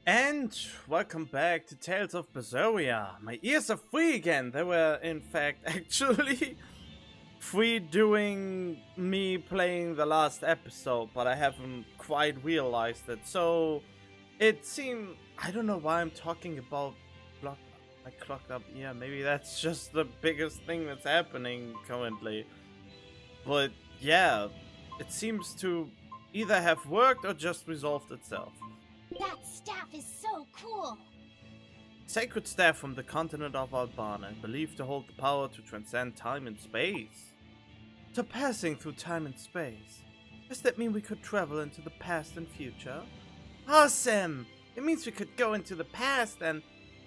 And welcome back to Tales of Berseria. My ears are free again. They were in fact actually free during me playing the last episode, but I haven't quite realized it. So it seemed, I don't know why I'm talking about my clocked up ear. Maybe that's just the biggest thing that's happening currently. But yeah, it seems to either have worked or just resolved itself. That staff is so cool! Sacred staff from the continent of Albana, believed to hold the power to transcend time and space. Surpassing through time and space. Does that mean we could travel into the past and future? Awesome! It means we could go into the past and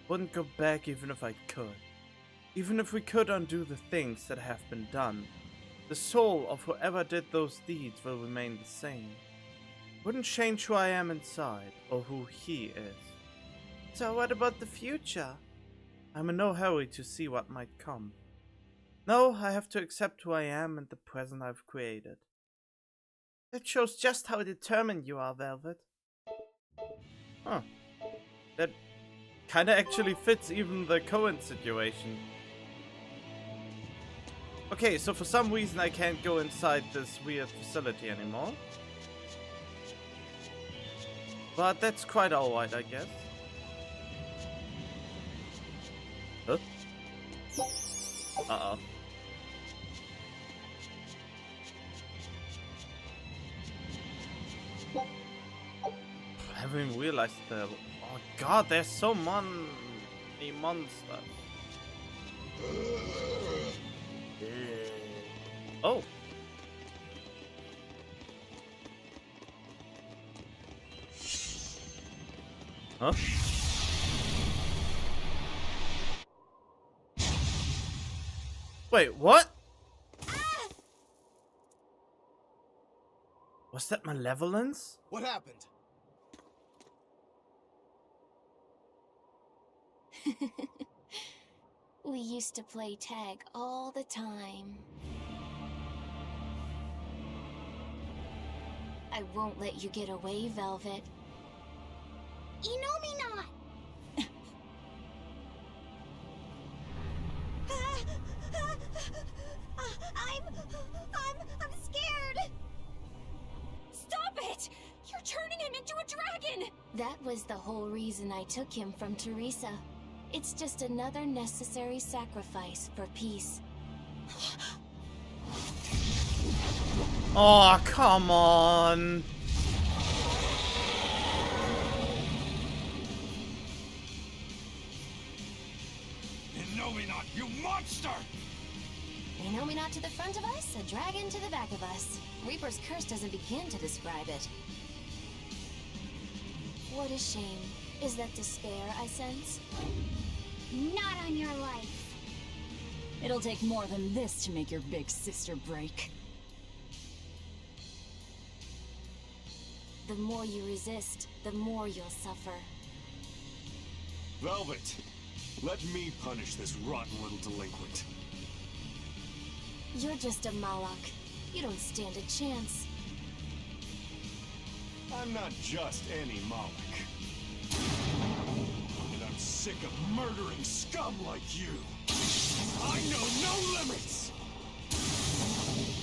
wouldn't go back even if I could. Even if we could undo the things that have been done, the soul of whoever did those deeds will remain the same. Wouldn't change who I am inside, or who he is. So what about the future? I'm in no hurry to see what might come. No, I have to accept who I am and the present I've created. That shows just how determined you are, Velvet. Huh. That kinda actually fits even the current situation. Okay, so for some reason I can't go inside this weird facility anymore. But that's quite alright, I guess. Huh? Uh-oh. I haven't even realized that. Oh god, there's so many monsters. Oh. Huh? Wait, what? Was that malevolence? What happened? We used to play tag all the time. I won't let you get away, Velvet. You know me not! I'm scared! Stop it! You're turning him into a dragon! That was the whole reason I took him from Teresa. It's just another necessary sacrifice for peace. Oh, come on. You monster! You know me not to the front of us, a dragon to the back of us. Reaper's curse doesn't begin to describe it. What a shame. Is that despair I sense? Not on your life. It'll take more than this to make your big sister break. The more you resist, the more you'll suffer. Velvet, let me punish this rotten little delinquent. You're just a Malak. You don't stand a chance. I'm not just any Moloch. And I'm sick of murdering scum like you. I know no limits!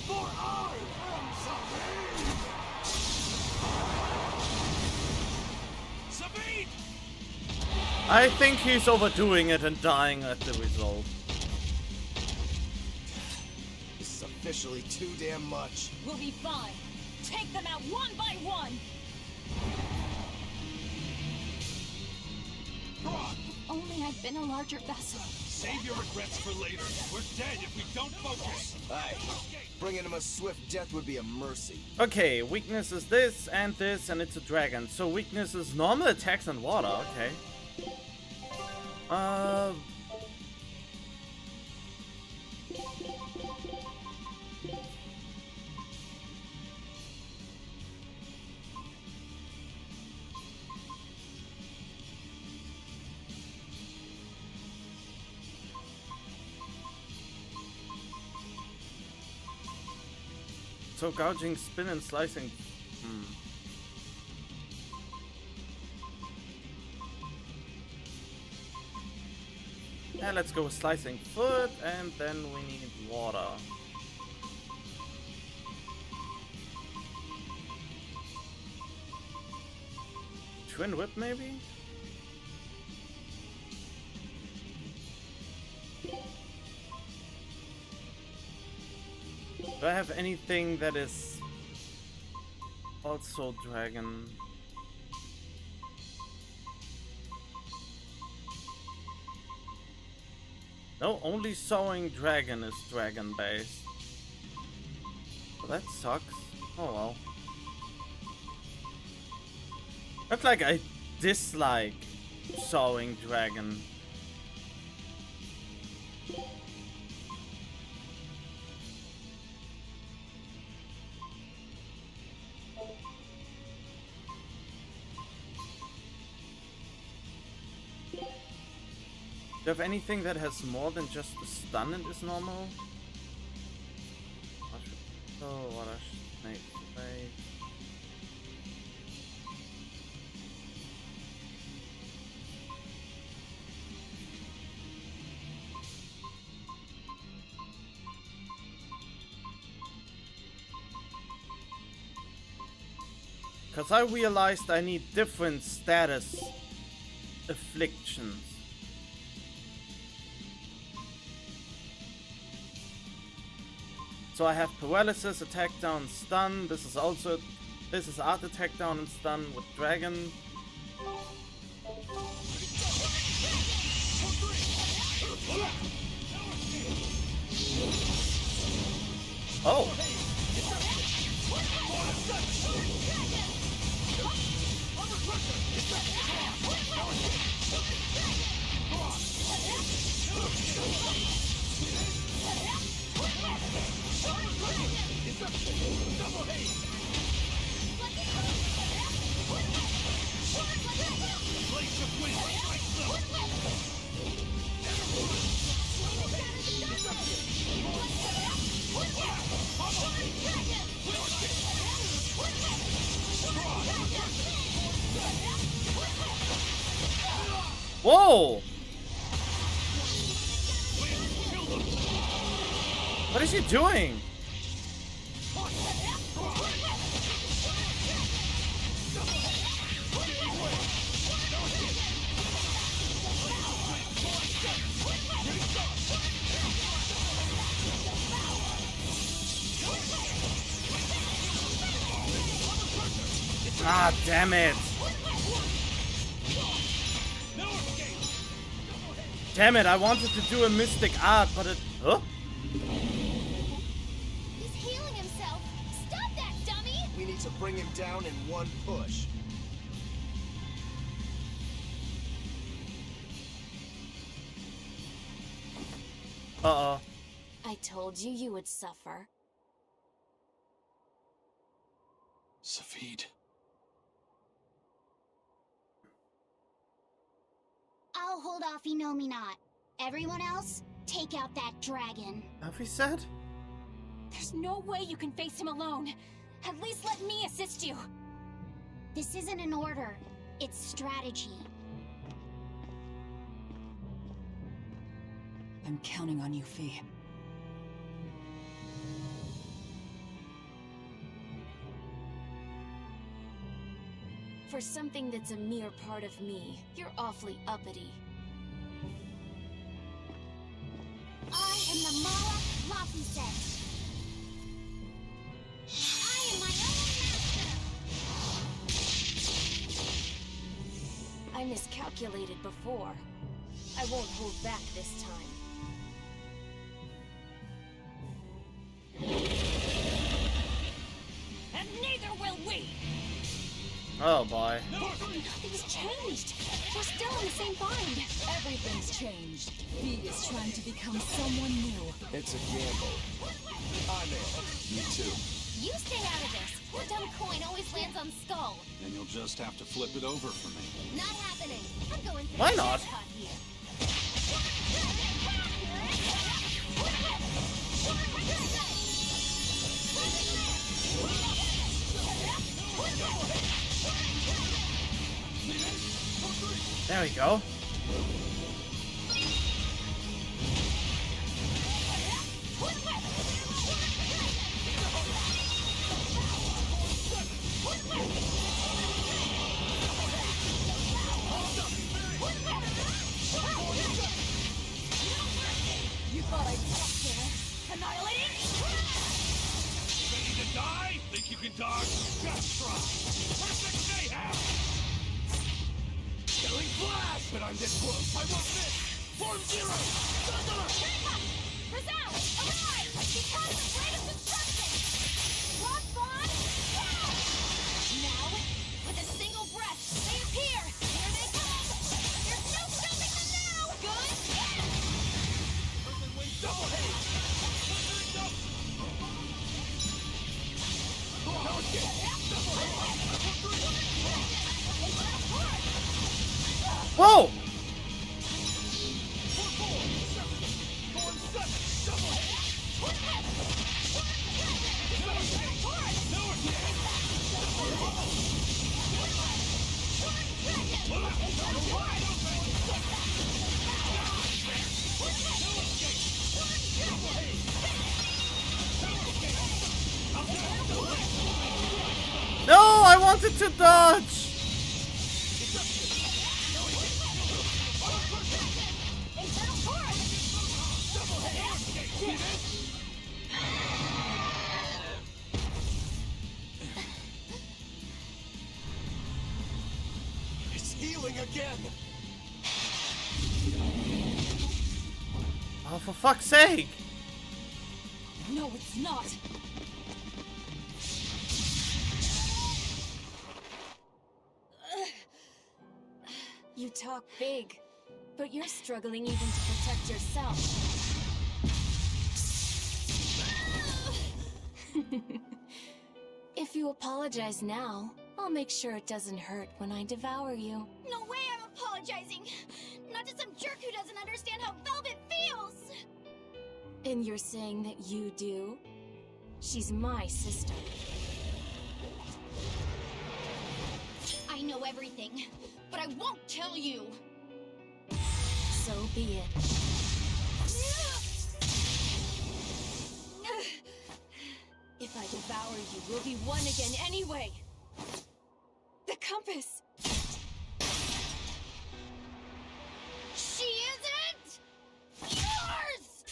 For I am Sabine! Sabine! I think he's overdoing it and dying at the result. This is officially too damn much. We'll be fine. Take them out one by one! If only I'd been a larger vessel. Save your regrets for later. We're dead if we don't focus. Aye. Bringing him a swift death would be a mercy. Okay, weakness is this, and it's a dragon. So weakness is normal attacks and water, okay. So gouging, spin, and slicing. And let's go with slicing foot, and then we need water. Twin whip, maybe? Do I have anything that is also dragon? No, only sewing dragon is dragon based. Well, that sucks. Oh well. Not like I dislike sewing dragon. Do you have anything that has more than just a stun and is normal? Oh, what a snake. Because I realized I need different status afflictions. So I have paralysis, attack down, stun. This is art attack down and stun with dragon. Oh. Whoa! What is he doing? Ah, damn it! Damn it, I wanted to do a mystic art, but it... Huh? He's healing himself. Stop that, dummy! We need to bring him down in one push. Uh-oh. I told you you would suffer. Safid. I'll hold off not. Everyone else, take out that dragon. Have we said? There's no way you can face him alone. At least let me assist you. This isn't an order. It's strategy. I'm counting on you, Fee. For something that's a mere part of me, you're awfully uppity. I am the Mala Lafuset. I am my own master. I miscalculated before. I won't hold back this time. And neither will we! Oh boy. Nothing's changed. We're still in the same bind. Everything's changed. Fee is trying to become someone new. It's a gamble. I'm in. Me too. You stay out of this. Your dumb coin always lands on Skull. Then you'll just have to flip it over for me. Not happening. I'm going for Why the not? jackpot here. There we go. dodge, just try. Perfect mayhem! Killing flash! But I'm this close, I won't miss! Form zero! Thunder! Rizal, arrive! Because the greatest destruction! Rock bond, down! Now, with a single breath, they appear! Here they come! There's no stopping them now! Good? Earthly wind double haze! Power kick! Double haze! Whoa! No, I wanted to dodge. It's healing again! Oh, for fuck's sake! No, it's not. You talk big, but you're struggling even to protect yourself. If you apologize now, I'll make sure it doesn't hurt when I devour you. No way I'm apologizing! Not to some jerk who doesn't understand how Velvet feels! And you're saying that you do? She's my sister. I know everything, but I won't tell you! So be it. If I devour you, we'll be one again anyway! The compass! She isn't yours!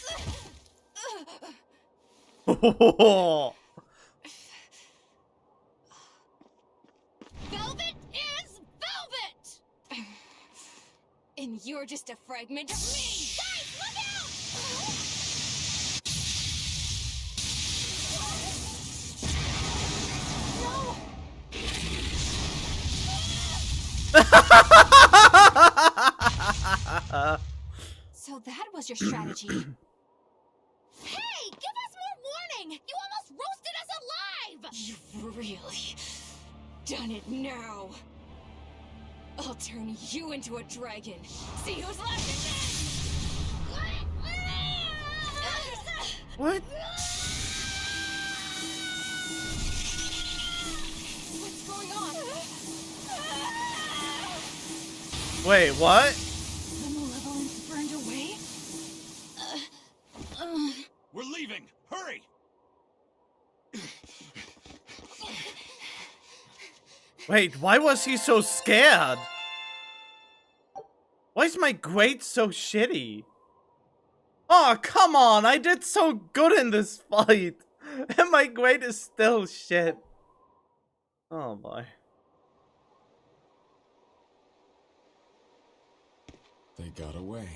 Velvet is velvet! And you're just a fragment of me! Guys, look out! So that was your strategy. Hey, give us more warning! You almost roasted us alive! You've really done it now. I'll turn you into a dragon. See who's left in this! What? What's going on? Wait, what? The malevolence burned away? We're leaving! Hurry! Wait, why was he so scared? Why is my grade so shitty? Oh, come on, I did so good in this fight. And my grade is still shit. Oh boy. They got away.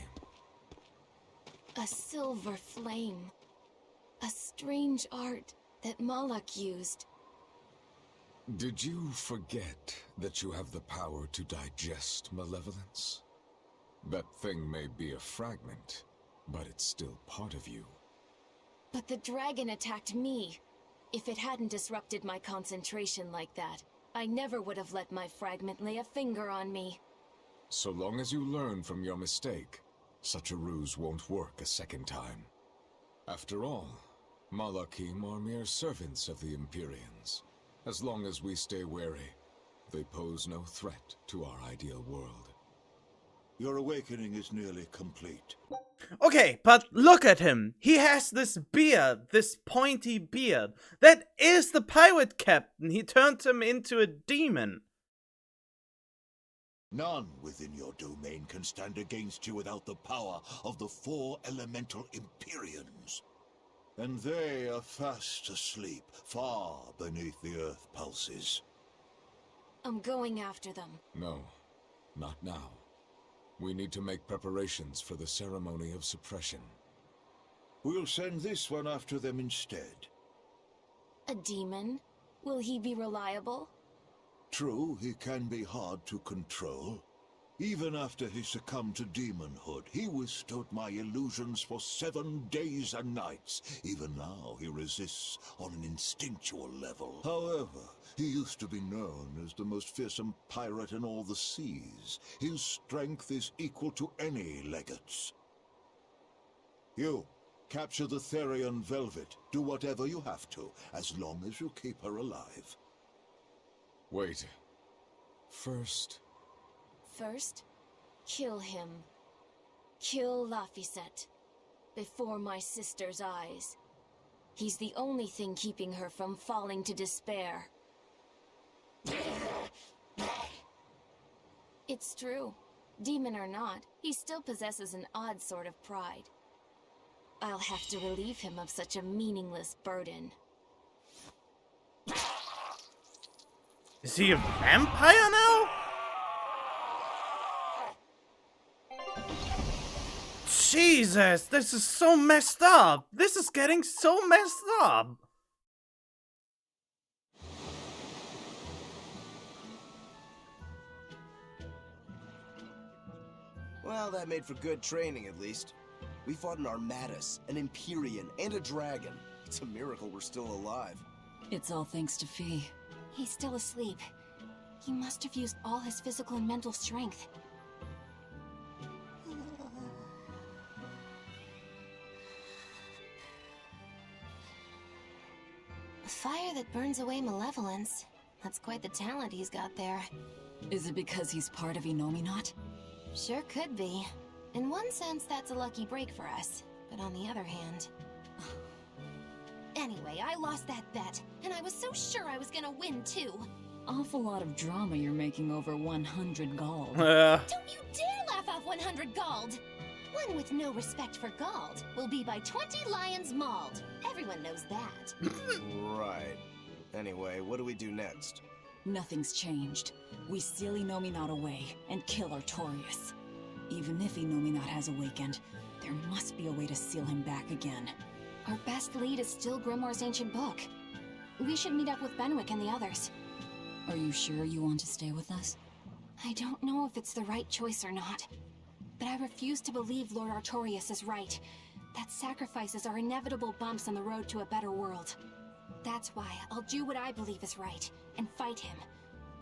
A silver flame. A strange art that Malak used. Did you forget that you have the power to digest malevolence? That thing may be a fragment, but it's still part of you. But the dragon attacked me. If it hadn't disrupted my concentration like that, I never would have let my fragment lay a finger on me. So long as you learn from your mistake, such a ruse won't work a second time. After all, Malakim are mere servants of the Empyreans. As long as we stay wary, they pose no threat to our ideal world. Your awakening is nearly complete. Okay, but look at him. He has this beard, this pointy beard. That is the pirate captain. He turned him into a demon. None within your domain can stand against you without the power of the 4 elemental Empyreans. And they are fast asleep, far beneath the earth pulses. I'm going after them. No, not now. We need to make preparations for the ceremony of suppression. We'll send this one after them instead. A demon? Will he be reliable? True, he can be hard to control. Even after he succumbed to demonhood, he withstood my illusions for 7 days and nights. Even now, he resists on an instinctual level. However, he used to be known as the most fearsome pirate in all the seas. His strength is equal to any legate's. You, capture the Therian Velvet. Do whatever you have to, as long as you keep her alive. Wait. First, kill him. Kill Laphicet. Before my sister's eyes. He's the only thing keeping her from falling to despair. It's true. Demon or not, he still possesses an odd sort of pride. I'll have to relieve him of such a meaningless burden. Is he a vampire now? Jesus, this is so messed up. This is getting so messed up. Well, that made for good training, at least. We fought an Armatus, an Empyrean, and a dragon. It's a miracle we're still alive. It's all thanks to Fee. He's still asleep. He must have used all his physical and mental strength. A fire that burns away malevolence. That's quite the talent he's got there. Is it because he's part of Innominat? Sure could be. In one sense, that's a lucky break for us. But on the other hand... Anyway, I lost that bet, and I was so sure I was gonna win, too. Awful lot of drama you're making over 100 gold. Don't you dare laugh off 100 gold! One with no respect for gold will be by 20 lions mauled. Everyone knows that. Right. Anyway, what do we do next? Nothing's changed. We seal Innominat away and kill Artorias. Even if Innominat has awakened, there must be a way to seal him back again. Our best lead is still Grimoire's ancient book. We should meet up with Benwick and the others. Are you sure you want to stay with us? I don't know if it's the right choice or not, but I refuse to believe Lord Artorias is right. That sacrifices are inevitable bumps on the road to a better world. That's why I'll do what I believe is right, and fight him.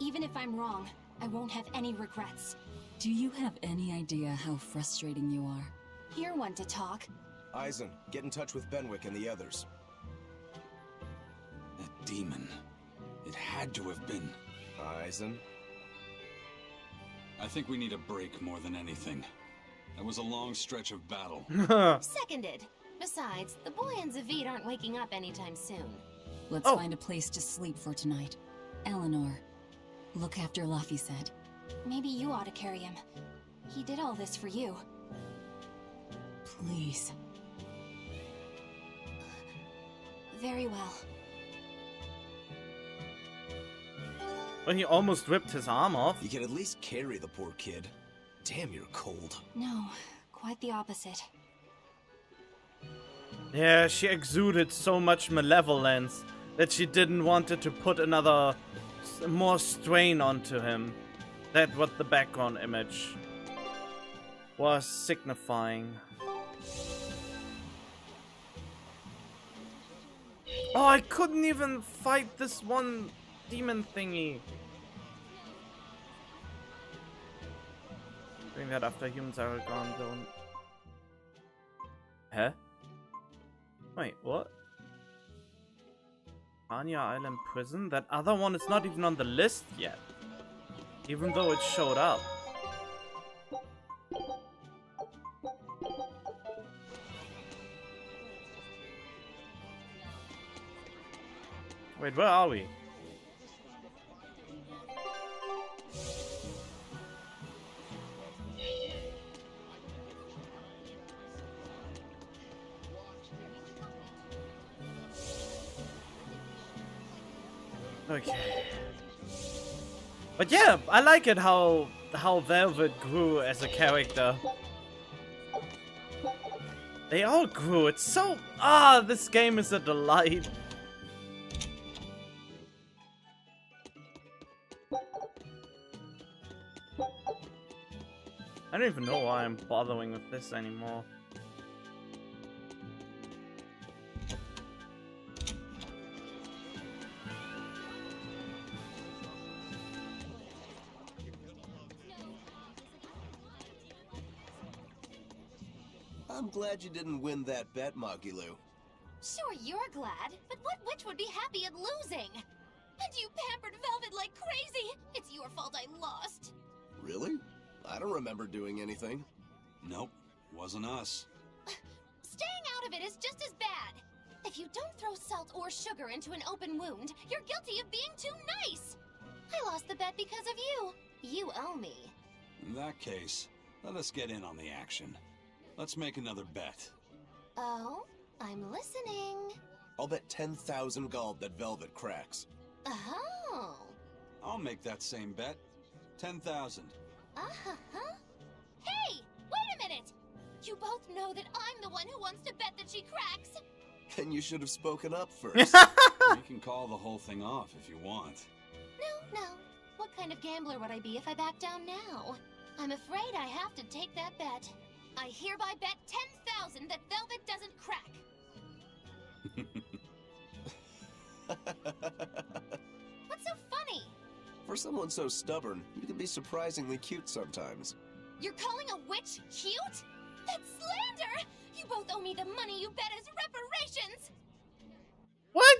Even if I'm wrong, I won't have any regrets. Do you have any idea how frustrating you are? You're one to talk. Eisen, get in touch with Benwick and the others. That demon. It had to have been. Eisen? I think we need a break more than anything. That was a long stretch of battle. Seconded. Besides, the boy and Zavid aren't waking up anytime soon. Let's find a place to sleep for tonight. Eleanor, look after Laphicet. Maybe you ought to carry him. He did all this for you. Please. Very well. Well, he almost ripped his arm off. You can at least carry the poor kid. Damn, you're cold. No, quite the opposite. Yeah, she exuded so much malevolence that she didn't want it to put another more strain onto him. That's what the background image was signifying. Oh, I couldn't even fight this one demon thingy. Doing that after humans are gone, don't. Huh? Wait, what? Anya Island Prison? That other one is not even on the list yet. Even though it showed up. Wait, where are we? Okay. But yeah, I like it how Velvet grew as a character. They all grew. It's so this game is a delight. I don't even know why I'm bothering with this anymore. I'm glad you didn't win that bet, Magilou. Sure, you're glad, but what witch would be happy at losing? And you pampered Velvet like crazy! It's your fault I lost! Really? I don't remember doing anything. Nope, wasn't us. Staying out of it is just as bad! If you don't throw salt or sugar into an open wound, you're guilty of being too nice! I lost the bet because of you. You owe me. In that case, let us get in on the action. Let's make another bet. Oh? I'm listening. I'll bet 10,000 gold that Velvet cracks. Oh. I'll make that same bet. 10,000. Uh-huh. Hey! Wait a minute! You both know that I'm the one who wants to bet that she cracks. Then you should have spoken up first. We can call the whole thing off if you want. No. What kind of gambler would I be if I back down now? I'm afraid I have to take that bet. I hereby bet 10,000 that Velvet doesn't crack. What's so funny? For someone so stubborn, you can be surprisingly cute sometimes. You're calling a witch cute? That's slander! You both owe me the money you bet as reparations! What?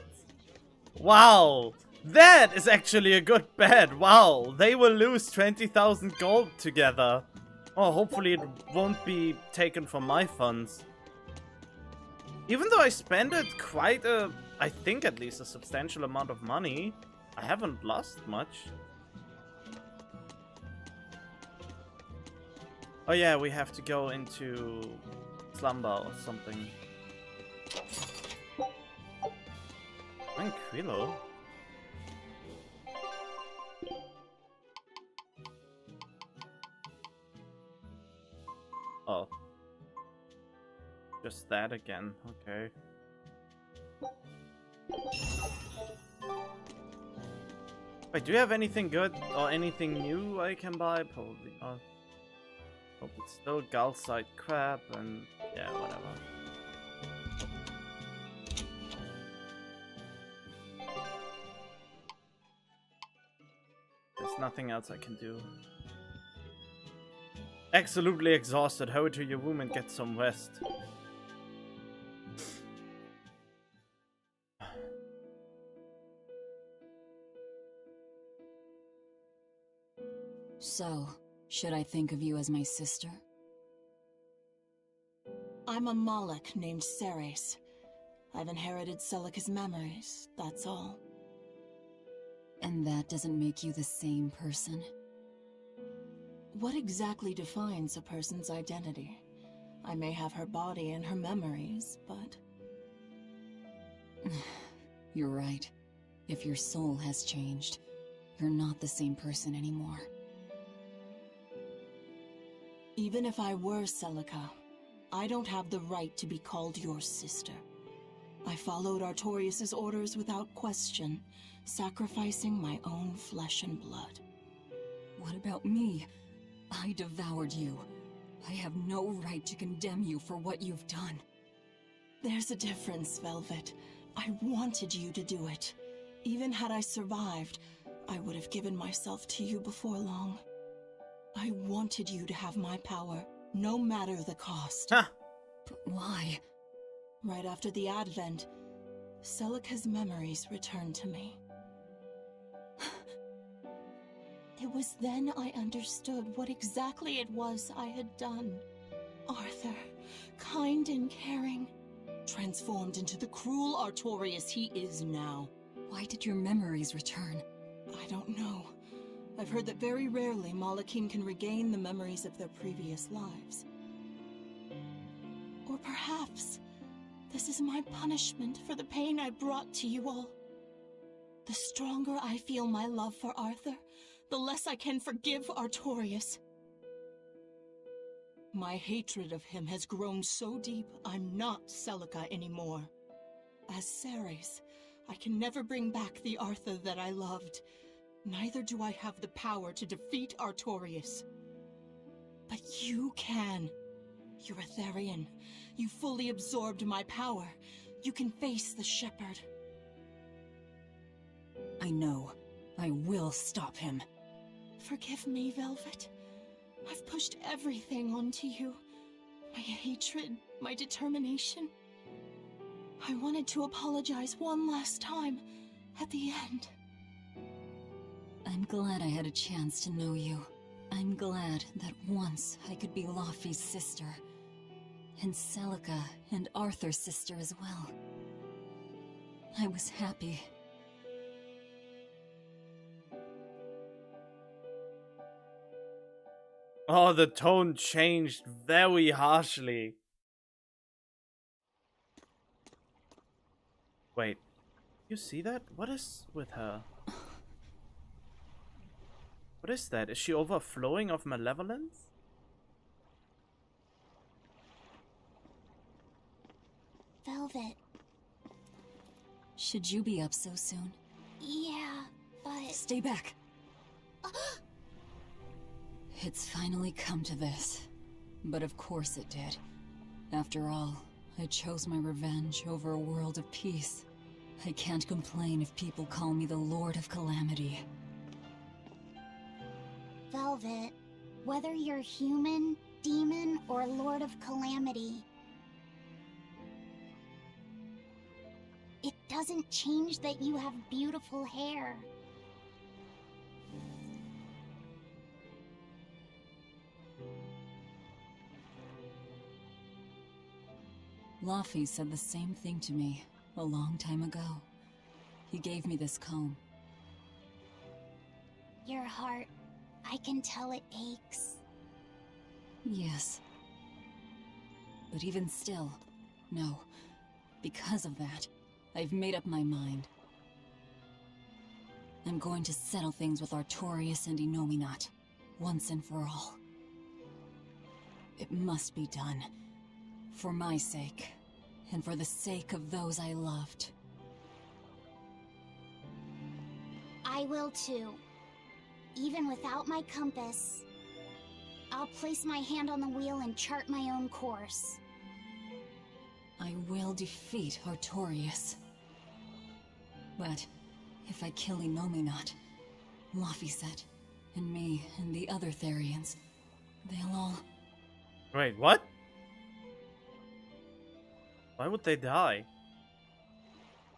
Wow. That is actually a good bet. Wow. They will lose 20,000 gold together. Oh, hopefully it won't be taken from my funds. Even though I spent it quite I think at least a substantial amount of money, I haven't lost much. Oh yeah, we have to go into slumber or something. Tranquilo. Oh. Just that again, okay. Wait, do you have anything good or anything new I can buy? Probably not. Hope it's still Gulside crap and yeah, whatever. There's nothing else I can do. Absolutely exhausted. Hurry to your room and get some rest. So, should I think of you as my sister? I'm a Moloch named Ceres. I've inherited Celica's memories, that's all. And that doesn't make you the same person? What exactly defines a person's identity? I may have her body and her memories, but... You're right. If your soul has changed, you're not the same person anymore. Even if I were Celica, I don't have the right to be called your sister. I followed Artorius' orders without question, sacrificing my own flesh and blood. What about me? I devoured you. I have no right to condemn you for what you've done. There's a difference, Velvet. I wanted you to do it. Even had I survived, I would have given myself to you before long. I wanted you to have my power, no matter the cost. Huh. But why? Right after the Advent, Celica's memories returned to me. It was then I understood what exactly it was I had done. Arthur, kind and caring, transformed into the cruel Artorius he is now. Why did your memories return? I don't know. I've heard that very rarely Malachim can regain the memories of their previous lives. Or perhaps this is my punishment for the pain I brought to you all. The stronger I feel my love for Arthur, the less I can forgive Artorias. My hatred of him has grown so deep, I'm not Celica anymore. As Ceres, I can never bring back the Arthur that I loved. Neither do I have the power to defeat Artorias. But you can. You're a Therian. You fully absorbed my power. You can face the Shepherd. I know. I will stop him. Forgive me, Velvet. I've pushed everything onto you. My hatred, my determination. I wanted to apologize one last time, at the end. I'm glad I had a chance to know you. I'm glad that once I could be Laufey's sister. And Celica and Arthur's sister as well. I was happy. Oh, the tone changed very harshly. Wait, you see that? What is with her? What is that? Is she overflowing of malevolence? Velvet. Should you be up so soon? Yeah, but... Stay back! It's finally come to this. But of course it did. After all, I chose my revenge over a world of peace. I can't complain if people call me the Lord of Calamity. Velvet, whether you're human, demon, or Lord of Calamity, it doesn't change that you have beautiful hair. Laufey said the same thing to me a long time ago. He gave me this comb. Your heart, I can tell it aches. Yes. But even still, no. Because of that, I've made up my mind. I'm going to settle things with Artorias and Innominat, once and for all. It must be done. For my sake, and for the sake of those I loved. I will too. Even without my compass, I'll place my hand on the wheel and chart my own course. I will defeat Artorias. But if I kill Innominat, Laufey said, and me and the other Therians, they'll all... Wait, what? Why would they die?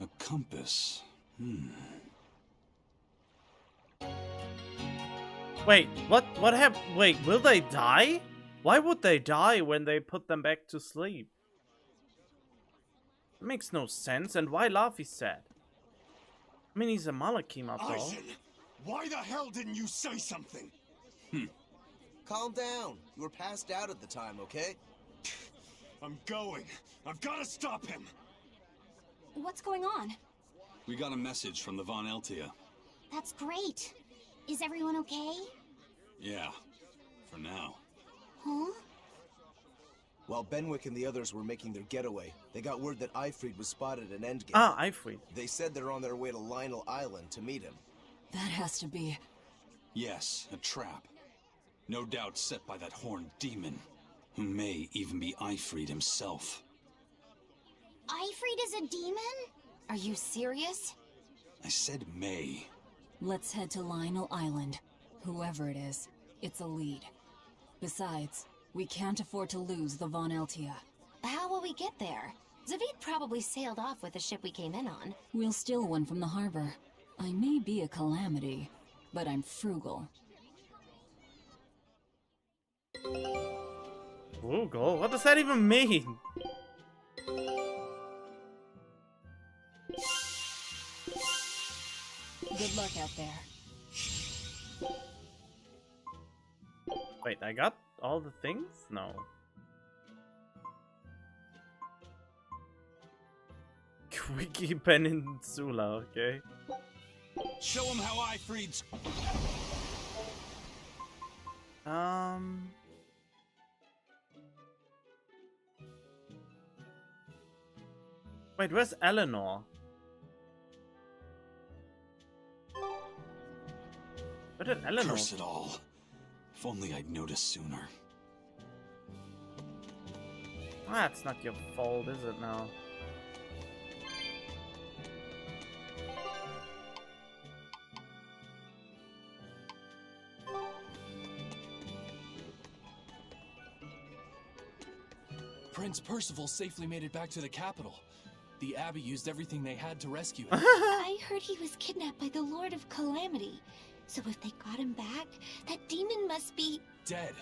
A compass. Wait, what happened? Wait, will they die? Why would they die when they put them back to sleep? It makes no sense, and why Laufey sad? I mean, he's a Malakim after all. Eisen, why the hell didn't you say something? Calm down. You were passed out at the time, okay? I'm going. I've got to stop him. What's going on? We got a message from the Von Eltia. That's great. Is everyone okay? Yeah, for now. Huh? While Benwick and the others were making their getaway, they got word that Ifrid was spotted in Endgame. Ah, Ifrid. They said they're on their way to Lionel Island to meet him. That has to be... Yes, a trap. No doubt set by that horned demon, who may even be Ifrid himself. Ifrid is a demon? Are you serious? I said may. Let's head to Lionel Island. Whoever it is, it's a lead. Besides, we can't afford to lose the Von Eltia. How will we get there? Zavid probably sailed off with the ship we came in on. We'll steal one from the harbor. I may be a calamity, but I'm frugal. Frugal? What does that even mean? Good luck out there. Wait, I got all the things? No. Quickie Peninsula, okay. Show him how Ifrid's... Wait, where's Eleanor? Where did Eleanor? Curse it all. If only I'd noticed sooner. That's not your fault, is it now? Prince Percival safely made it back to the capital. The Abbey used everything they had to rescue him. I heard he was kidnapped by the Lord of Calamity. So if they got him back, that demon must be... Dead,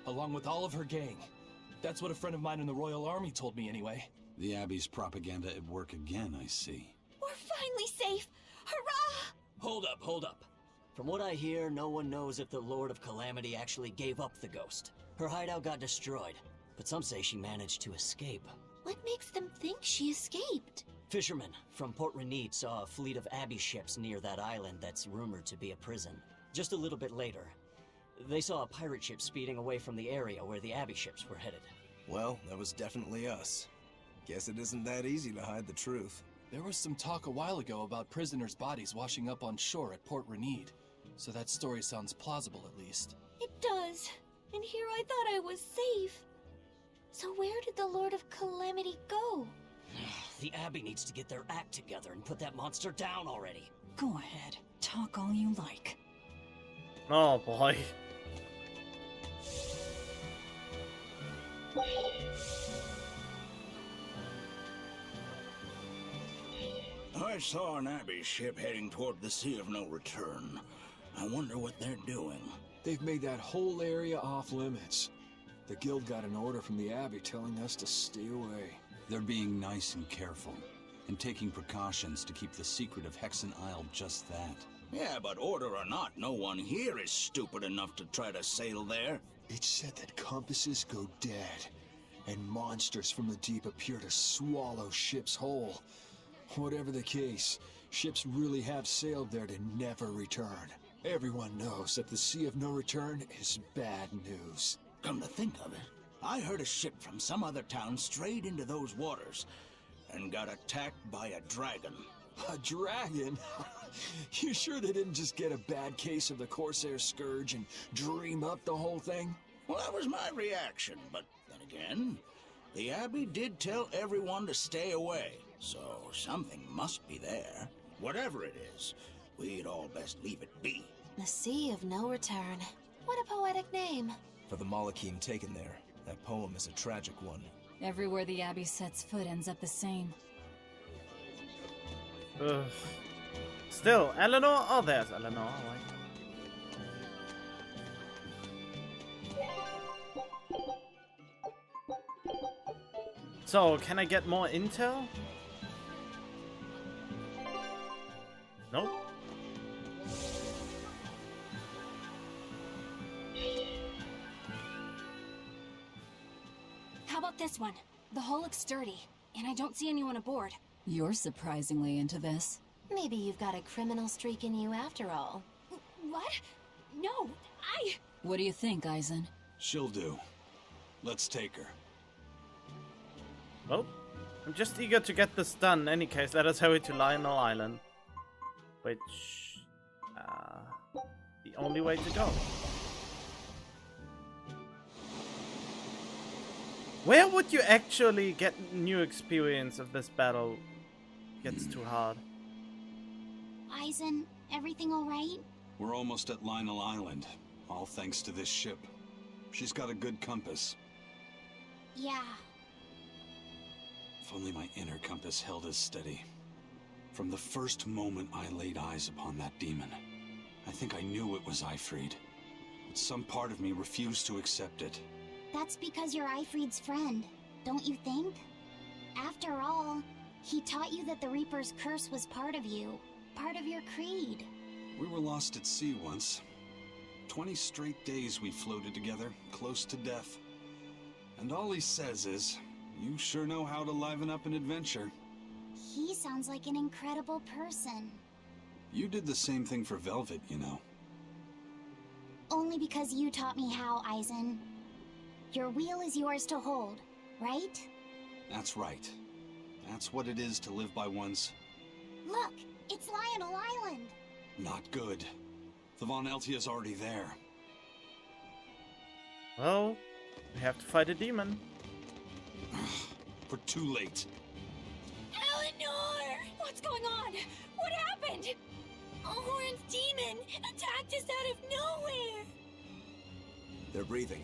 along with all of her gang. That's what a friend of mine in the Royal Army told me anyway. The Abbey's propaganda at work again, I see. We're finally safe! Hurrah! Hold up. From what I hear, no one knows if the Lord of Calamity actually gave up the ghost. Her hideout got destroyed, but some say she managed to escape. What makes them think she escaped? Fishermen from Port Renede saw a fleet of Abbey ships near that island that's rumored to be a prison. Just a little bit later, they saw a pirate ship speeding away from the area where the Abbey ships were headed. Well, that was definitely us. Guess it isn't that easy to hide the truth. There was some talk a while ago about prisoners' bodies washing up on shore at Port Renede, so that story sounds plausible at least. It does. And here I thought I was safe. So where did the Lord of Calamity go? The Abbey needs to get their act together and put that monster down already. Go ahead. Talk all you like. Oh boy. I saw an Abbey ship heading toward the Sea of No Return. I wonder what they're doing. They've made that whole area off limits. The Guild got an order from the Abbey telling us to stay away. They're being nice and careful, and taking precautions to keep the secret of Hexen Isle just that. Yeah, but order or not, no one here is stupid enough to try to sail there. It's said that compasses go dead, and monsters from the deep appear to swallow ships whole. Whatever the case, ships really have sailed there to never return. Everyone knows that the Sea of No Return is bad news. Come to think of it, I heard a ship from some other town strayed into those waters and got attacked by a dragon. A dragon? You sure they didn't just get a bad case of the Corsair Scourge and dream up the whole thing? Well, that was my reaction, but then again, the Abbey did tell everyone to stay away, so something must be there. Whatever it is, we'd all best leave it be. The Sea of No Return. What a poetic name. For the Malachim taken there, that poem is a tragic one. Everywhere the Abbey sets foot ends up the same. Ugh. Still, Eleanor? Oh, there's Eleanor. So, can I get more intel? Nope. How about this one? The hull looks sturdy, and I don't see anyone aboard. You're surprisingly into this. Maybe you've got a criminal streak in you after all. What? No, What do you think, Eisen? She'll do. Let's take her. Well, I'm just eager to get this done. In any case, let us hurry to Lionel Island. Which... the only way to go. Where would you actually get new experience if this battle gets too hard? Eisen, everything alright? We're almost at Lionel Island, all thanks to this ship. She's got a good compass. Yeah. If only my inner compass held as steady. From the first moment I laid eyes upon that demon, I think I knew it was Ifrid. But some part of me refused to accept it. That's because you're Ifrid's friend, don't you think? After all, he taught you that the Reaper's curse was part of you, part of your creed. We were lost at sea once. 20 straight days we floated together, close to death. And all he says is, you sure know how to liven up an adventure. He sounds like an incredible person. You did the same thing for Velvet, you know. Only because you taught me how, Eisen. Your wheel is yours to hold, right? That's right. That's what it is to live by one's... Look, it's Lionel Island. Not good. The Von Eltia's already there. Well, we have to fight a demon. We're too late. Eleanor! What's going on? What happened? Horn's demon attacked us out of nowhere! They're breathing.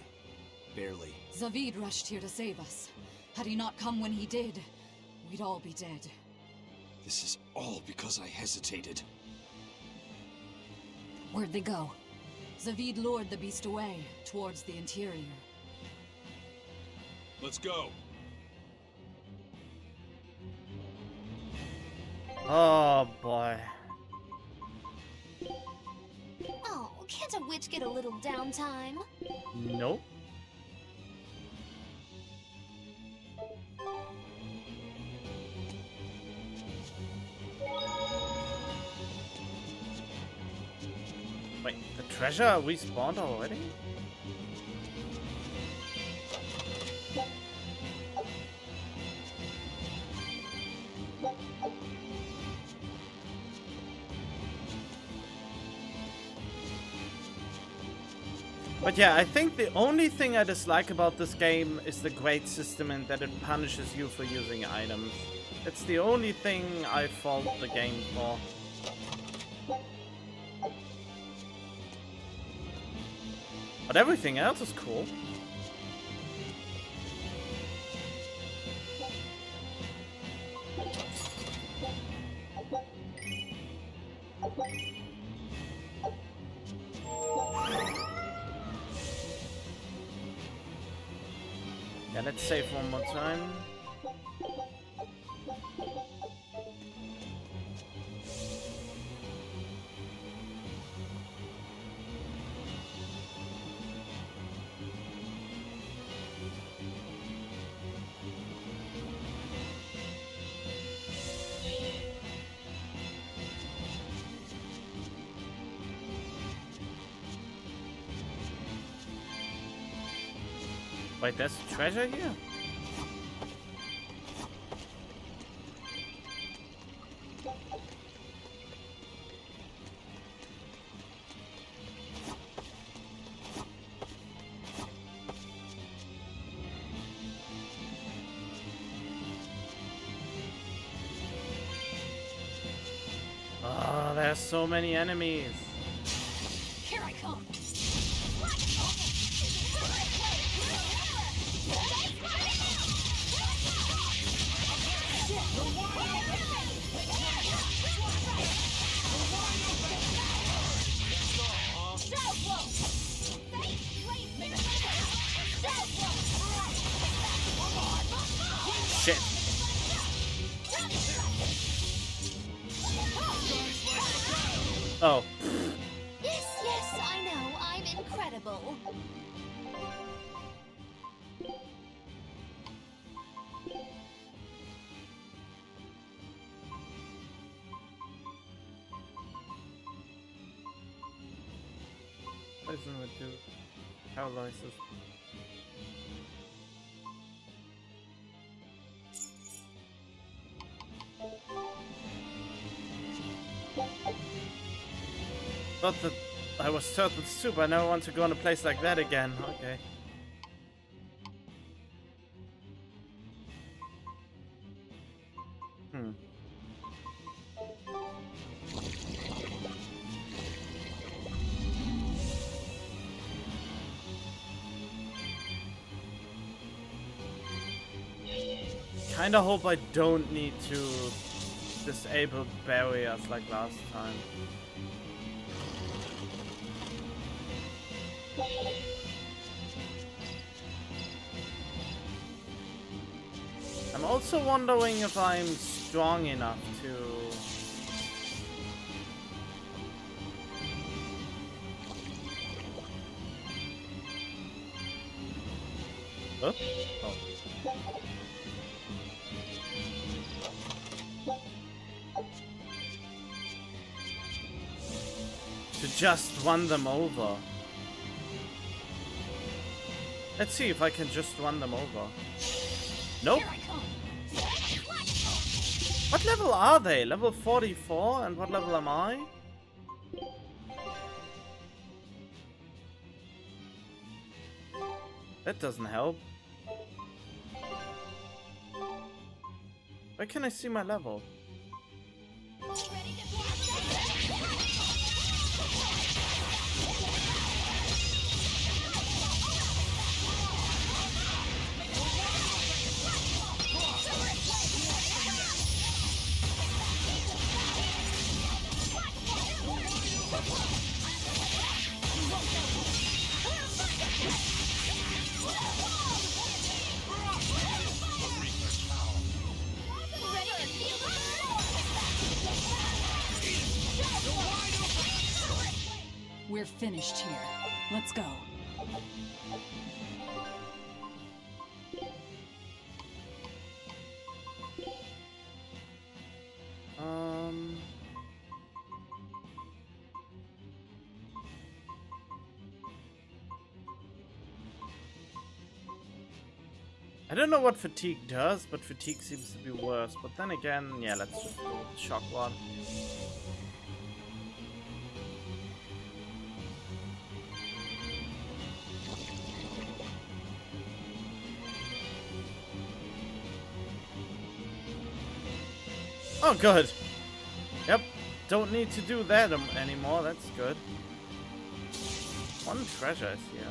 Barely. Zavid rushed here to save us. Had he not come when he did, we'd all be dead. This is all because I hesitated. Where'd they go? Zavid lured the beast away, towards the interior. Let's go. Oh boy. Oh, can't a witch get a little downtime? Nope. Wait, the treasure respawned already? But yeah, I think the only thing I dislike about this game is the grade system and that it punishes you for using items. It's the only thing I fault the game for. But everything else is cool. Yeah, let's save one more time. Wait, there's a treasure here? Oh, there's so many enemies. Here I come! Shit. Oh. Yes, yes, I know. I'm incredible. What doesn't it do? Paralysis. Thought that I was certain soup. I never want to go in a place like that again. Okay. Kinda hope I don't need to disable barriers like last time. I'm also wondering if I'm strong enough to... Huh? Oh. just run them over. Let's see if I can just run them over. Nope. What level are they? Level 44? And what level am I? That doesn't help. Where can I see my level? We're finished here. Let's go. I don't know what fatigue does, but fatigue seems to be worse. But then again, yeah, let's just go with the shock one. Oh, good. Yep, don't need to do that anymore. That's good. One treasure is here.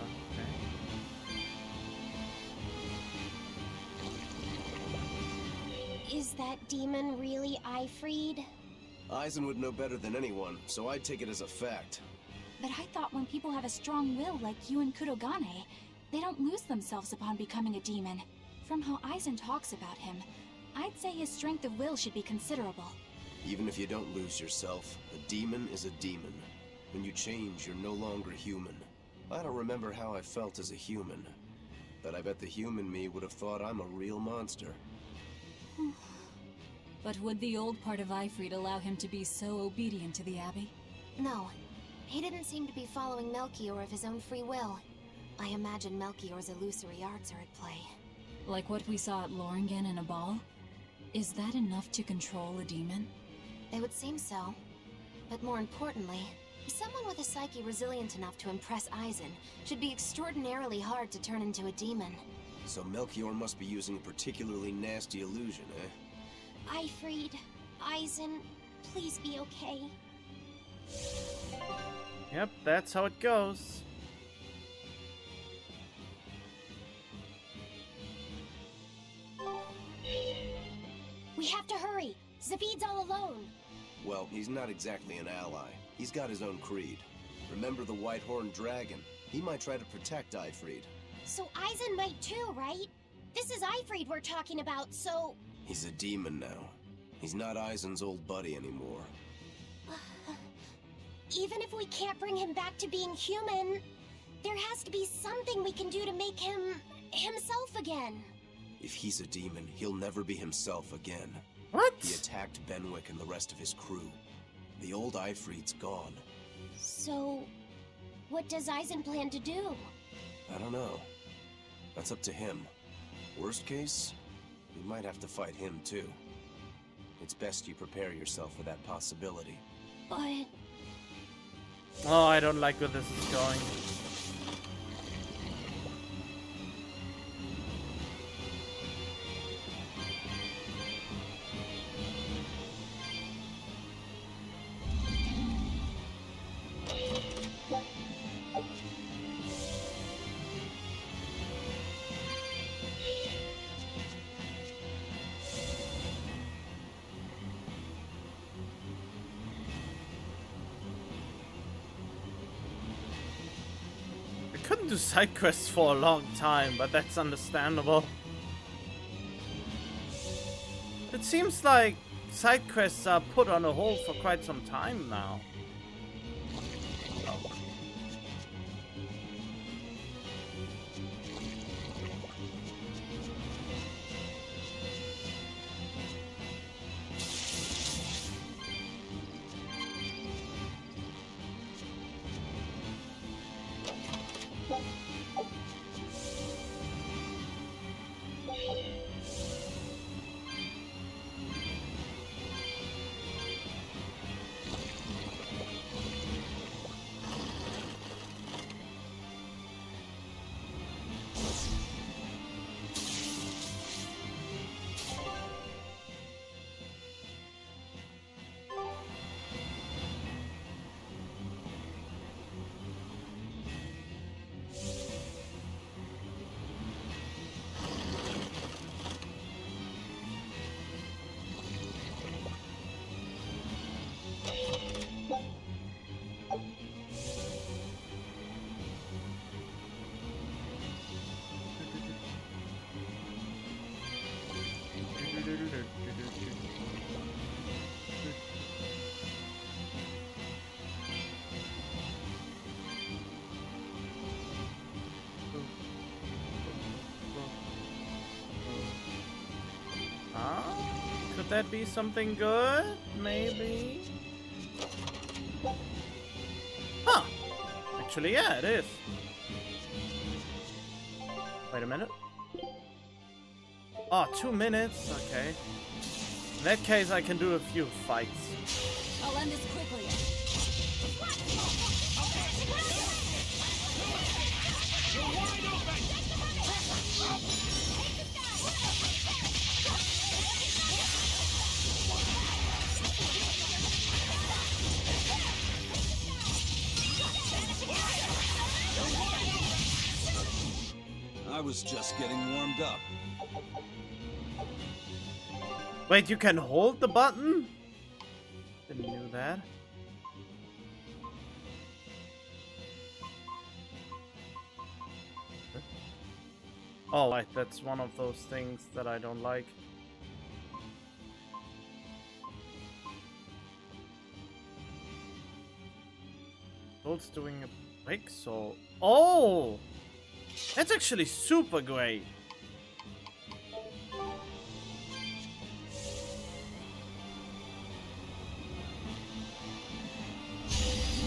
Okay. Is that demon really Ifreed? Eisen would know better than anyone, so I'd take it as a fact. But I thought when people have a strong will like you and Kurogane, they don't lose themselves upon becoming a demon. From how Eisen talks about him, I'd say his strength of will should be considerable. Even if you don't lose yourself, a demon is a demon. When you change, you're no longer human. I don't remember how I felt as a human, but I bet the human me would have thought I'm a real monster. But would the old part of Ifreed allow him to be so obedient to the Abbey? No. He didn't seem to be following Melchior of his own free will. I imagine Melchior's illusory arts are at play. Like what we saw at Loringen in a ball? Is that enough to control a demon? It would seem so. But more importantly, someone with a psyche resilient enough to impress Eisen should be extraordinarily hard to turn into a demon. So Melchior must be using a particularly nasty illusion, eh? Ifreed, Eisen, please be okay. Yep, that's how it goes. We have to hurry. Zavid's all alone. Well, he's not exactly an ally. He's got his own creed. Remember the White-Horned Dragon? He might try to protect Ifreed. So Eisen might too, right? This is Ifreed we're talking about, so... He's a demon now. He's not Eisen's old buddy anymore. Even if we can't bring him back to being human, there has to be something we can do to make him... himself again. If he's a demon, he'll never be himself again. What? He attacked Benwick and the rest of his crew. The old Ifreed's gone. So... what does Eisen plan to do? I don't know. That's up to him. Worst case, we might have to fight him too. It's best you prepare yourself for that possibility. But... Oh, I don't like where this is going. Couldn't do side quests for a long time, but that's understandable. It seems like side quests are put on a hold for quite some time now. Could that be something good? Maybe? Huh. Actually, yeah, it is. Wait a minute. Oh, 2 minutes? Okay. In that case, I can do a few fights. I'll end this quickly. I was just getting warmed up. Wait, you can hold the button? Didn't know that. Oh, right, that's one of those things that I don't like. Bolt's doing a break soul. Oh! That's actually super great.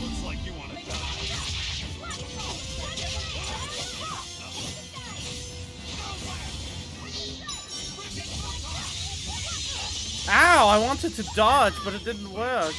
Looks like you want to die. Ow! I wanted to dodge, but it didn't work.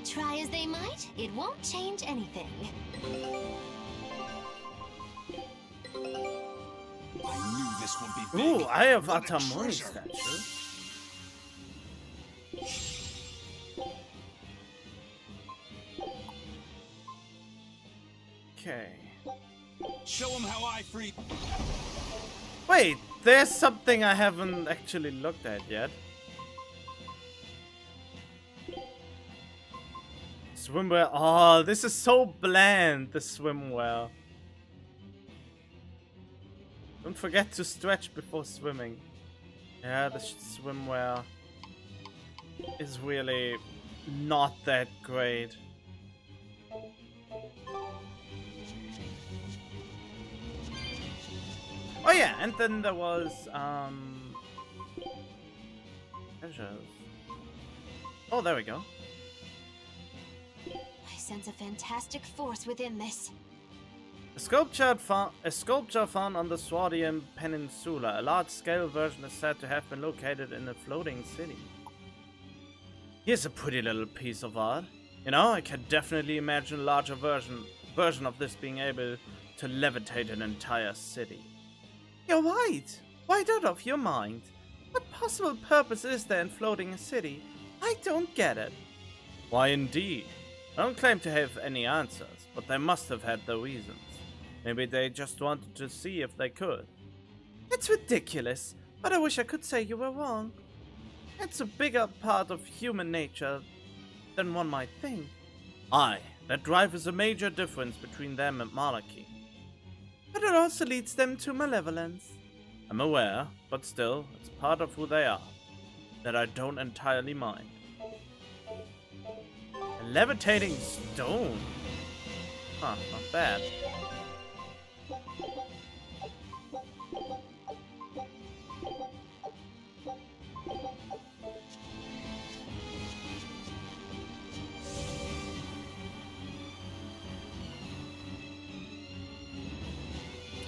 Try as they might, it won't change anything. I knew this would be big. Ooh, I have What a Atamori treasure. statue. Okay. Show him how I freed. Wait, there's something I haven't actually looked at yet. Swimwear. Oh, this is so bland, the swimwear. Don't forget to stretch before swimming. Yeah, the swimwear is really not that great. Oh yeah, and then there was treasures. Oh, there we go. I sense a fantastic force within this. A sculpture found on the Swardian Peninsula. A large-scale version is said to have been located in a floating city. Here's a pretty little piece of art. You know, I can definitely imagine a larger version of this being able to levitate an entire city. You're right. Why out of your mind? What possible purpose is there in floating a city? I don't get it. Why indeed? I don't claim to have any answers, but they must have had their reasons. Maybe they just wanted to see if they could. It's ridiculous, but I wish I could say you were wrong. It's a bigger part of human nature than one might think. Aye, that drive is a major difference between them and monarchy. But it also leads them to malevolence. I'm aware, but still, it's part of who they are, that I don't entirely mind. A levitating stone? Huh, not bad.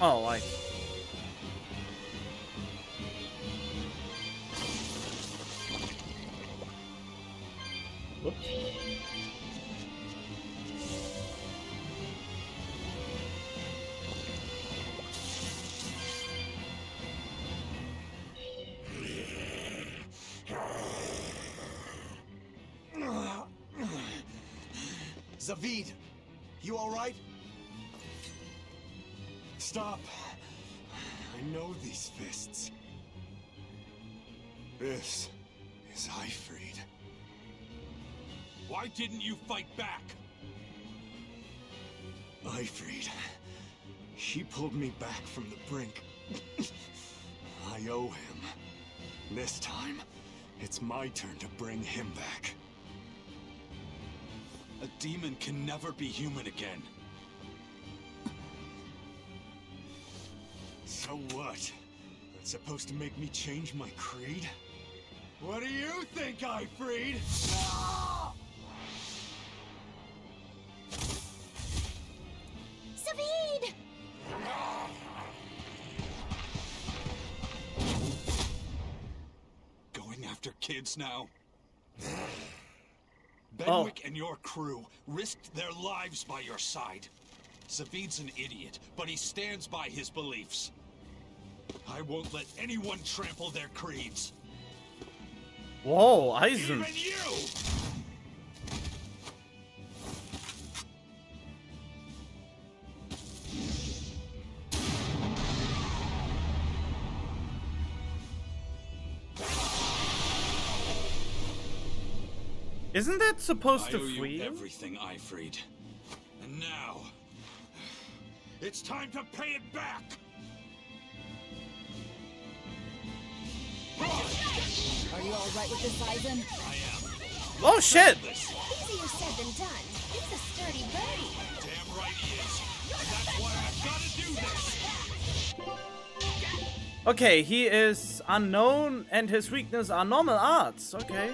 Oh, like... Whoops. Zavid, you all right? Stop. I know these fists. This is Ifrid. Why didn't you fight back? Ifrid. He pulled me back from the brink. I owe him. This time, it's my turn to bring him back. A demon can never be human again. So what? That's supposed to make me change my creed? What do you think, Ifrid? Savid! Going after kids now? Benwick and your crew risked their lives by your side. Savid's an idiot, but he stands by his beliefs. I won't let anyone trample their creeds. Whoa, Eisen. Even you! Isn't that supposed to I owe free you him? everything, Ifrid. And now, it's time to pay it back! Are you alright with this, Eisen? I am. Oh shit! Easier said than done. He's a sturdy birdie. Damn right he is. And that's why I've gotta do this! Okay, he is unknown and his weakness are normal arts. Okay.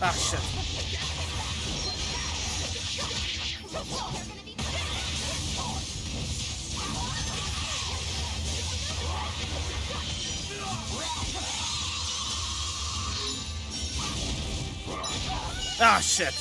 Ah, shit. Ah, shit.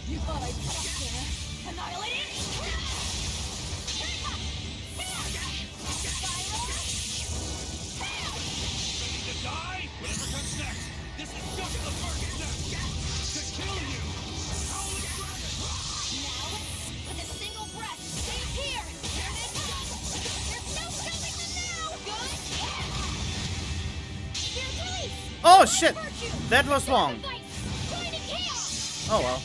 You thought I'd stop there? Annihilate it! Ready to die? Whatever comes next. This is just the first step. To kill you! Howling dragon! Now, with a single breath, stay here! Here they come! There's no stopping them now! Good! Here's release! Oh shit! That was wrong. Fighting chaos! Oh well.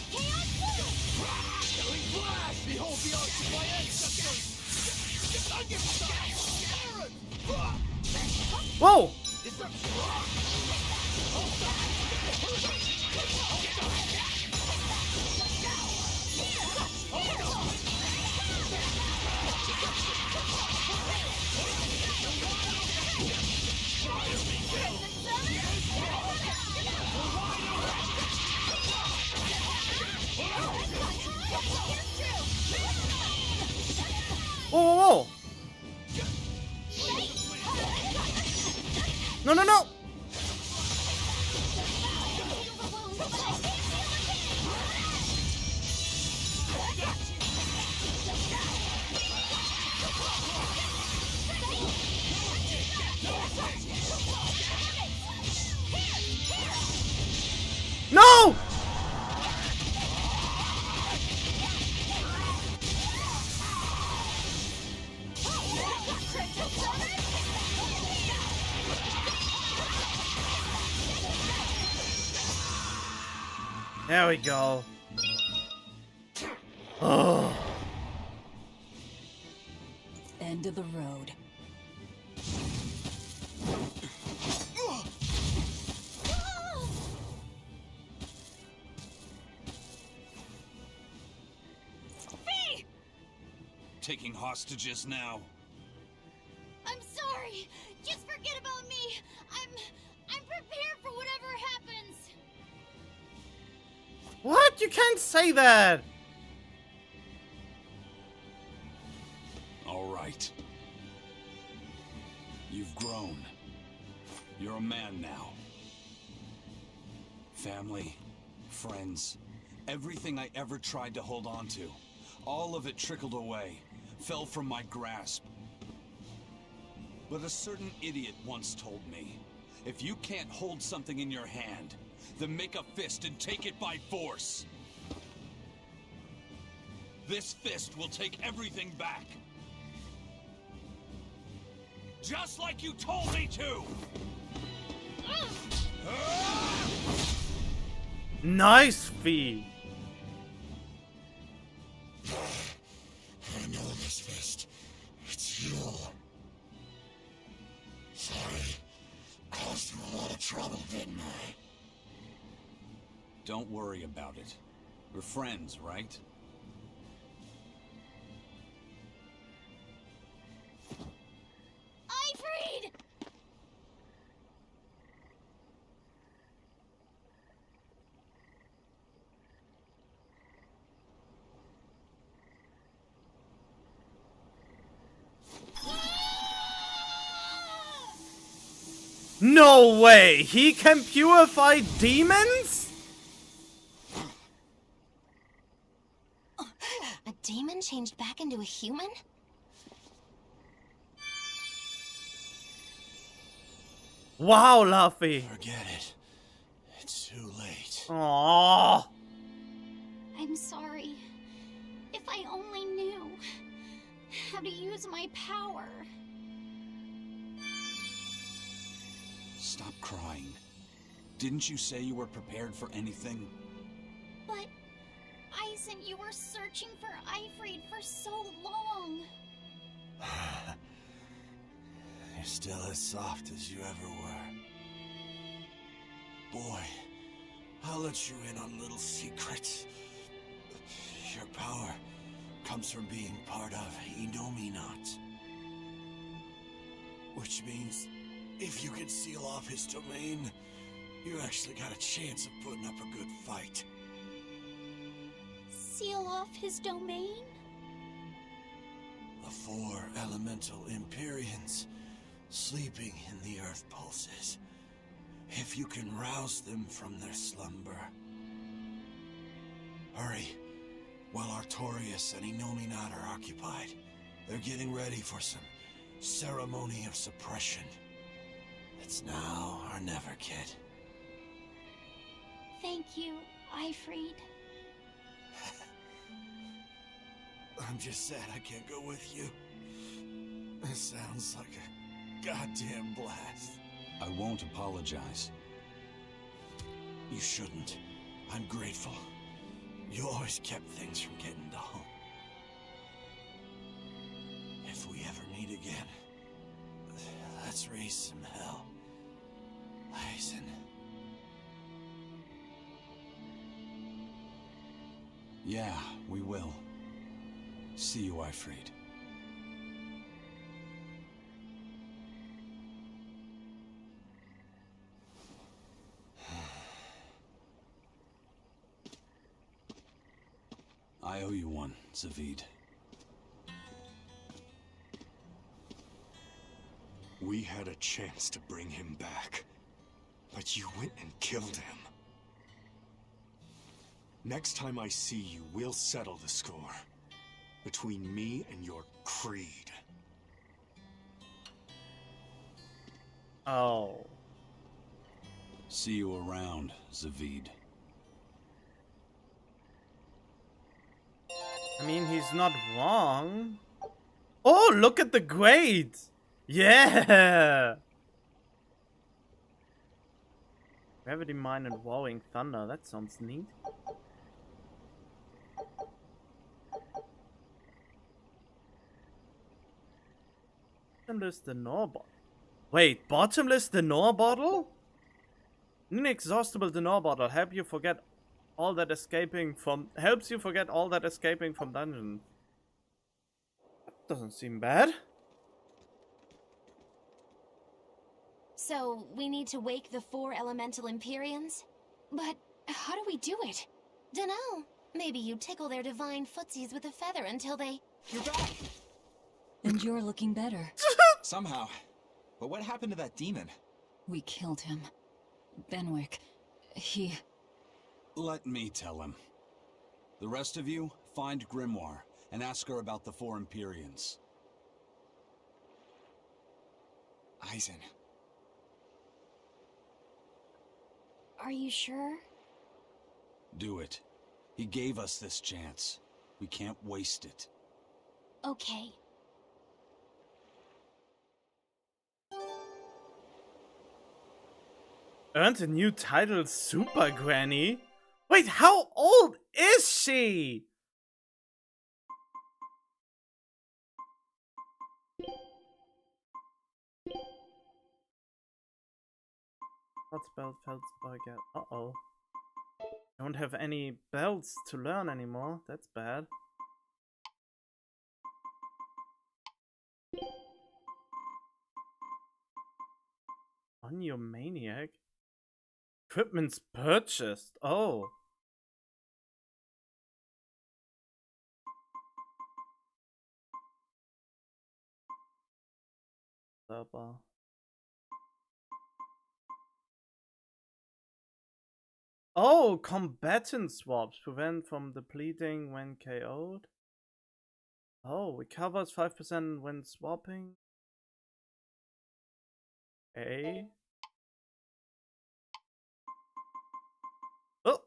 Behold the arts of my ancestors! Whoa! Whoa, whoa, whoa! No, no, no! There we go. Oh. End of the road. Taking hostages now. I'm sorry. Just forget about me. I'm prepared for whatever happens. What? You can't say that. All right. You've grown. You're a man now. Family, friends, everything I ever tried to hold on to, all of it trickled away, fell from my grasp. But a certain idiot once told me, if you can't hold something in your hand, then make a fist and take it by force. This fist will take everything back. Just like you told me to! Nice feed. I know this fist. It's you. Sorry. Caused you a lot of trouble, didn't I? Don't worry about it. We're friends, right? Ifrid! No way! He can purify demons? A demon changed back into a human? Wow, Luffy. Forget it. It's too late. Aww. I'm sorry. If I only knew how to use my power. Stop crying. Didn't you say you were prepared for anything? But Aizen, you were searching for Ifrid for so long. You're still as soft as you ever were. Boy, I'll let you in on little secrets. Your power comes from being part of Indominat. Which means, if you can seal off his domain, you actually got a chance of putting up a good fight. Seal off his domain? The 4 elemental Empyreans sleeping in the earth pulses. If you can rouse them from their slumber. Hurry, while Artorias and Indominat are occupied. They're getting ready for some ceremony of suppression. It's now or never, kid. Thank you, Ifrid. I'm just sad I can't go with you. It sounds like a goddamn blast. I won't apologize. You shouldn't. I'm grateful. You always kept things from getting to home. If we ever meet again, let's raise some hell. Aizen. Yeah, we will. See you, Ifrid. I owe you one, Zavid. We had a chance to bring him back, but you went and killed him. Next time I see you, we'll settle the score. Between me and your creed. Oh. See you around, Zavid. I mean, he's not wrong. Oh, look at the grades. Yeah. Gravity Mine and Wowing Thunder, that sounds neat. Bottomless Denor bottle. Wait, bottomless Denor bottle? Inexhaustible Denor bottle helps you forget all that escaping from dungeons. That doesn't seem bad. So, we need to wake the 4 elemental Empyreans? But how do we do it? Dunno. Maybe you tickle their divine footsies with a feather until they... You're back! And you're looking better. Somehow. But what happened to that demon? We killed him. Benwick, he... Let me tell him. The rest of you, find Grimoire and ask her about the 4 Empyreans. Eisen. Are you sure? Do it. He gave us this chance. We can't waste it. Okay. Earned a new title, Super Granny? Wait, how old is she? What's belt Feldspar? Uh-oh. Don't have any belts to learn anymore. That's bad. On your maniac? Equipment's purchased. Oh. Server. Oh, combatant swaps prevent from depleting when KO'd. Oh, recovers 5% when swapping. Okay. Oh!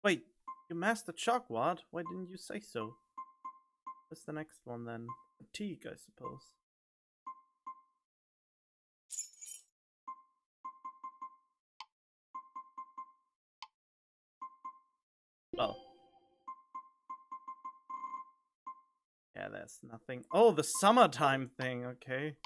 Wait, you mastered shock, what? Why didn't you say so? What's the next one then? Fatigue, I suppose. Oh. Yeah, that's nothing. Oh, the summertime thing, okay.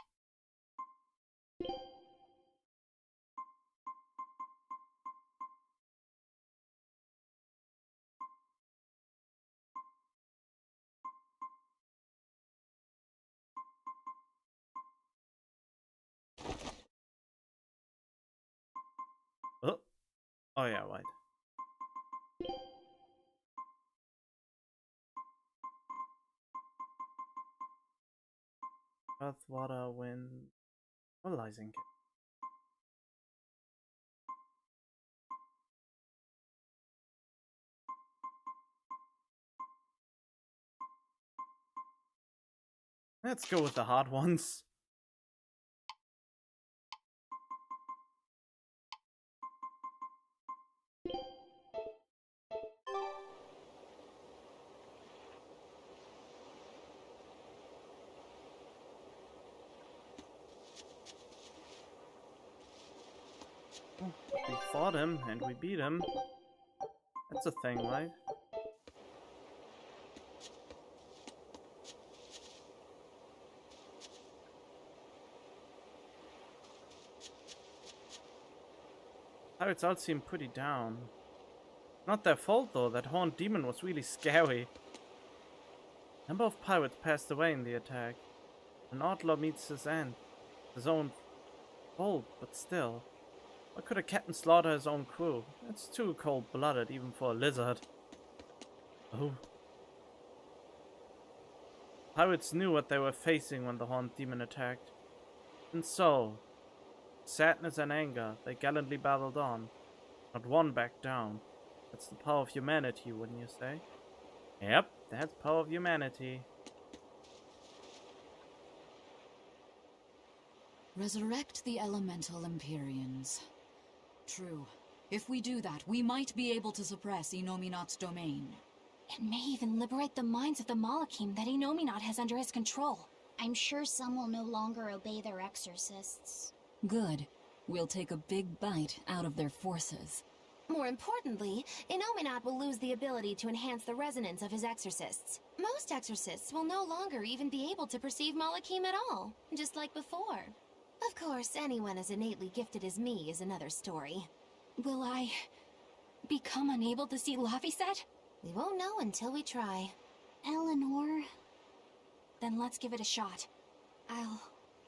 Oh. Oh yeah, right. Earth, water, wind, analyzing kit. Let's go with the hard ones. We fought him and we beat him. That's a thing, right? Pirates all seem pretty down. Not their fault though, that horned demon was really scary. A number of pirates passed away in the attack. An outlaw meets his end. His own fault, but still. Why could a captain slaughter his own crew? That's too cold-blooded even for a lizard. Oh. Pirates knew what they were facing when the horned demon attacked. And so, sadness and anger, they gallantly battled on. Not one backed down. That's the power of humanity, wouldn't you say? Yep, that's power of humanity. Resurrect the elemental Empyreans. True. If we do that, we might be able to suppress Inominat's domain. It may even liberate the minds of the Malakim that Inominat has under his control. I'm sure some will no longer obey their exorcists. Good. We'll take a big bite out of their forces. More importantly, Innominat will lose the ability to enhance the resonance of his exorcists. Most exorcists will no longer even be able to perceive Malachim at all, just like before. Of course, anyone as innately gifted as me is another story. Will I become unable to see Laphicet? We won't know until we try. Eleanor... Then let's give it a shot. I'll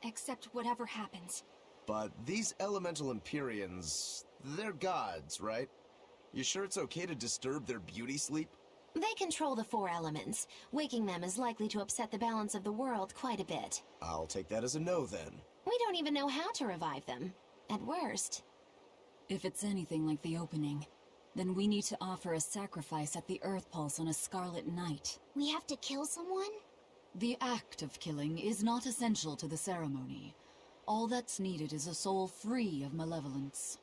accept whatever happens. But these elemental Empyreans, they're gods, right? You sure it's okay to disturb their beauty sleep? They control the 4 elements. Waking them is likely to upset the balance of the world quite a bit. I'll take that as a no, then. We don't even know how to revive them. At worst. If it's anything like the opening, then we need to offer a sacrifice at the Earth Pulse on a Scarlet Night. We have to kill someone? The act of killing is not essential to the ceremony. All that's needed is a soul free of malevolence.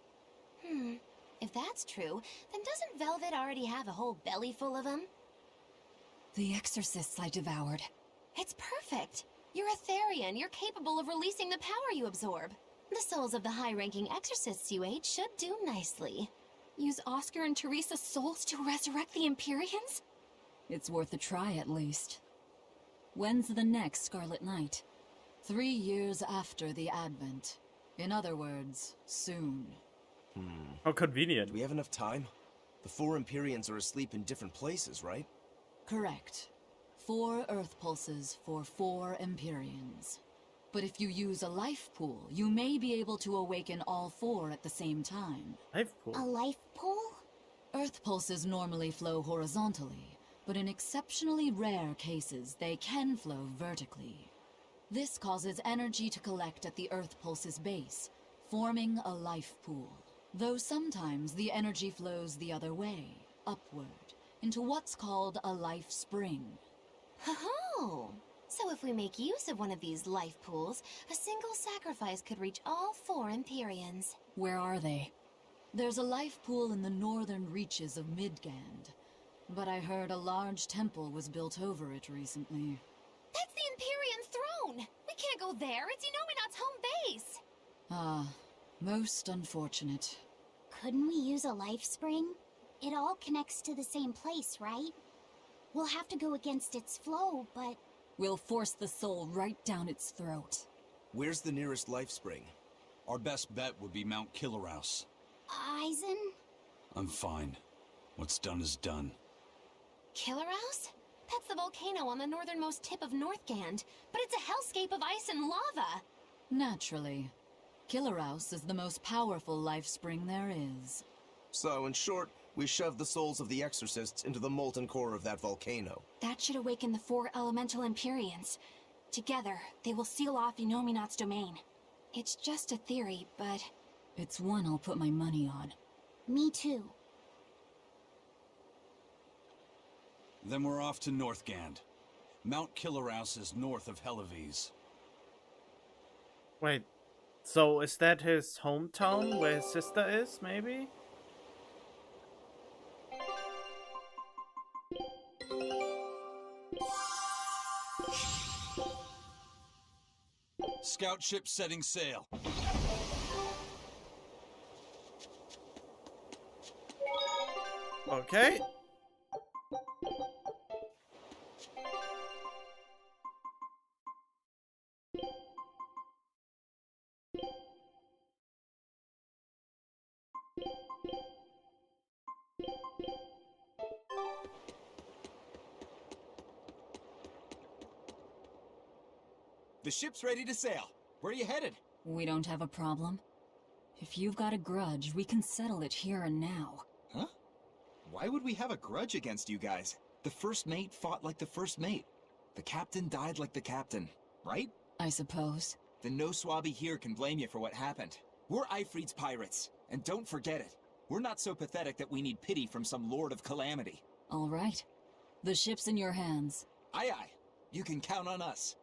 If that's true, then doesn't Velvet already have a whole belly full of them? The exorcists I devoured. It's perfect! You're a Therian. You're capable of releasing the power you absorb. The souls of the high-ranking exorcists you ate should do nicely. Use Oscar and Teresa's souls to resurrect the Empyreans? It's worth a try, at least. When's the next Scarlet Night? 3 years after the Advent. In other words, soon. How convenient. Do we have enough time? The 4 Empyreans are asleep in different places, right? Correct. 4 Earth Pulses for 4 Empyreans. But if you use a life pool, you may be able to awaken all 4 at the same time. Life pool? A life pool? Earth Pulses normally flow horizontally, but in exceptionally rare cases, they can flow vertically. This causes energy to collect at the Earth Pulse's base, forming a life pool. Though sometimes the energy flows the other way, upward, into what's called a life spring. Oh! So if we make use of one of these life pools, a single sacrifice could reach all 4 Empyreans. Where are they? There's a life pool in the northern reaches of Midgand, but I heard a large temple was built over it recently. That's the Empyrean throne! We can't go there, it's Innominat's home base! Ah, most unfortunate. Couldn't we use a life spring? It all connects to the same place, right? We'll have to go against its flow, but... We'll force the soul right down its throat. Where's the nearest life spring? Our best bet would be Mount Killerhouse. Eisen? I'm fine. What's done is done. Killerhouse? That's the volcano on the northernmost tip of Northgand, but it's a hellscape of ice and lava! Naturally. Killerhouse is the most powerful life spring there is. So, in short, we shove the souls of the exorcists into the molten core of that volcano. That should awaken the 4 elemental Empyreans. Together, they will seal off Innominat's domain. It's just a theory, but... It's one I'll put my money on. Me too. Then we're off to Northgand. Mount Killerhouse is north of Helives. Wait, so is that his hometown where his sister is, maybe? Scout ship setting sail. Okay. The ship's ready to sail. Where are you headed? We don't have a problem. If you've got a grudge, we can settle it here and now. Huh? Why would we have a grudge against you guys? The first mate fought like the first mate. The captain died like the captain, right? I suppose. Then no swabby here can blame you for what happened. We're Ifrit's pirates, and don't forget it. We're not so pathetic that we need pity from some lord of calamity. All right. The ship's in your hands. Aye aye. You can count on us.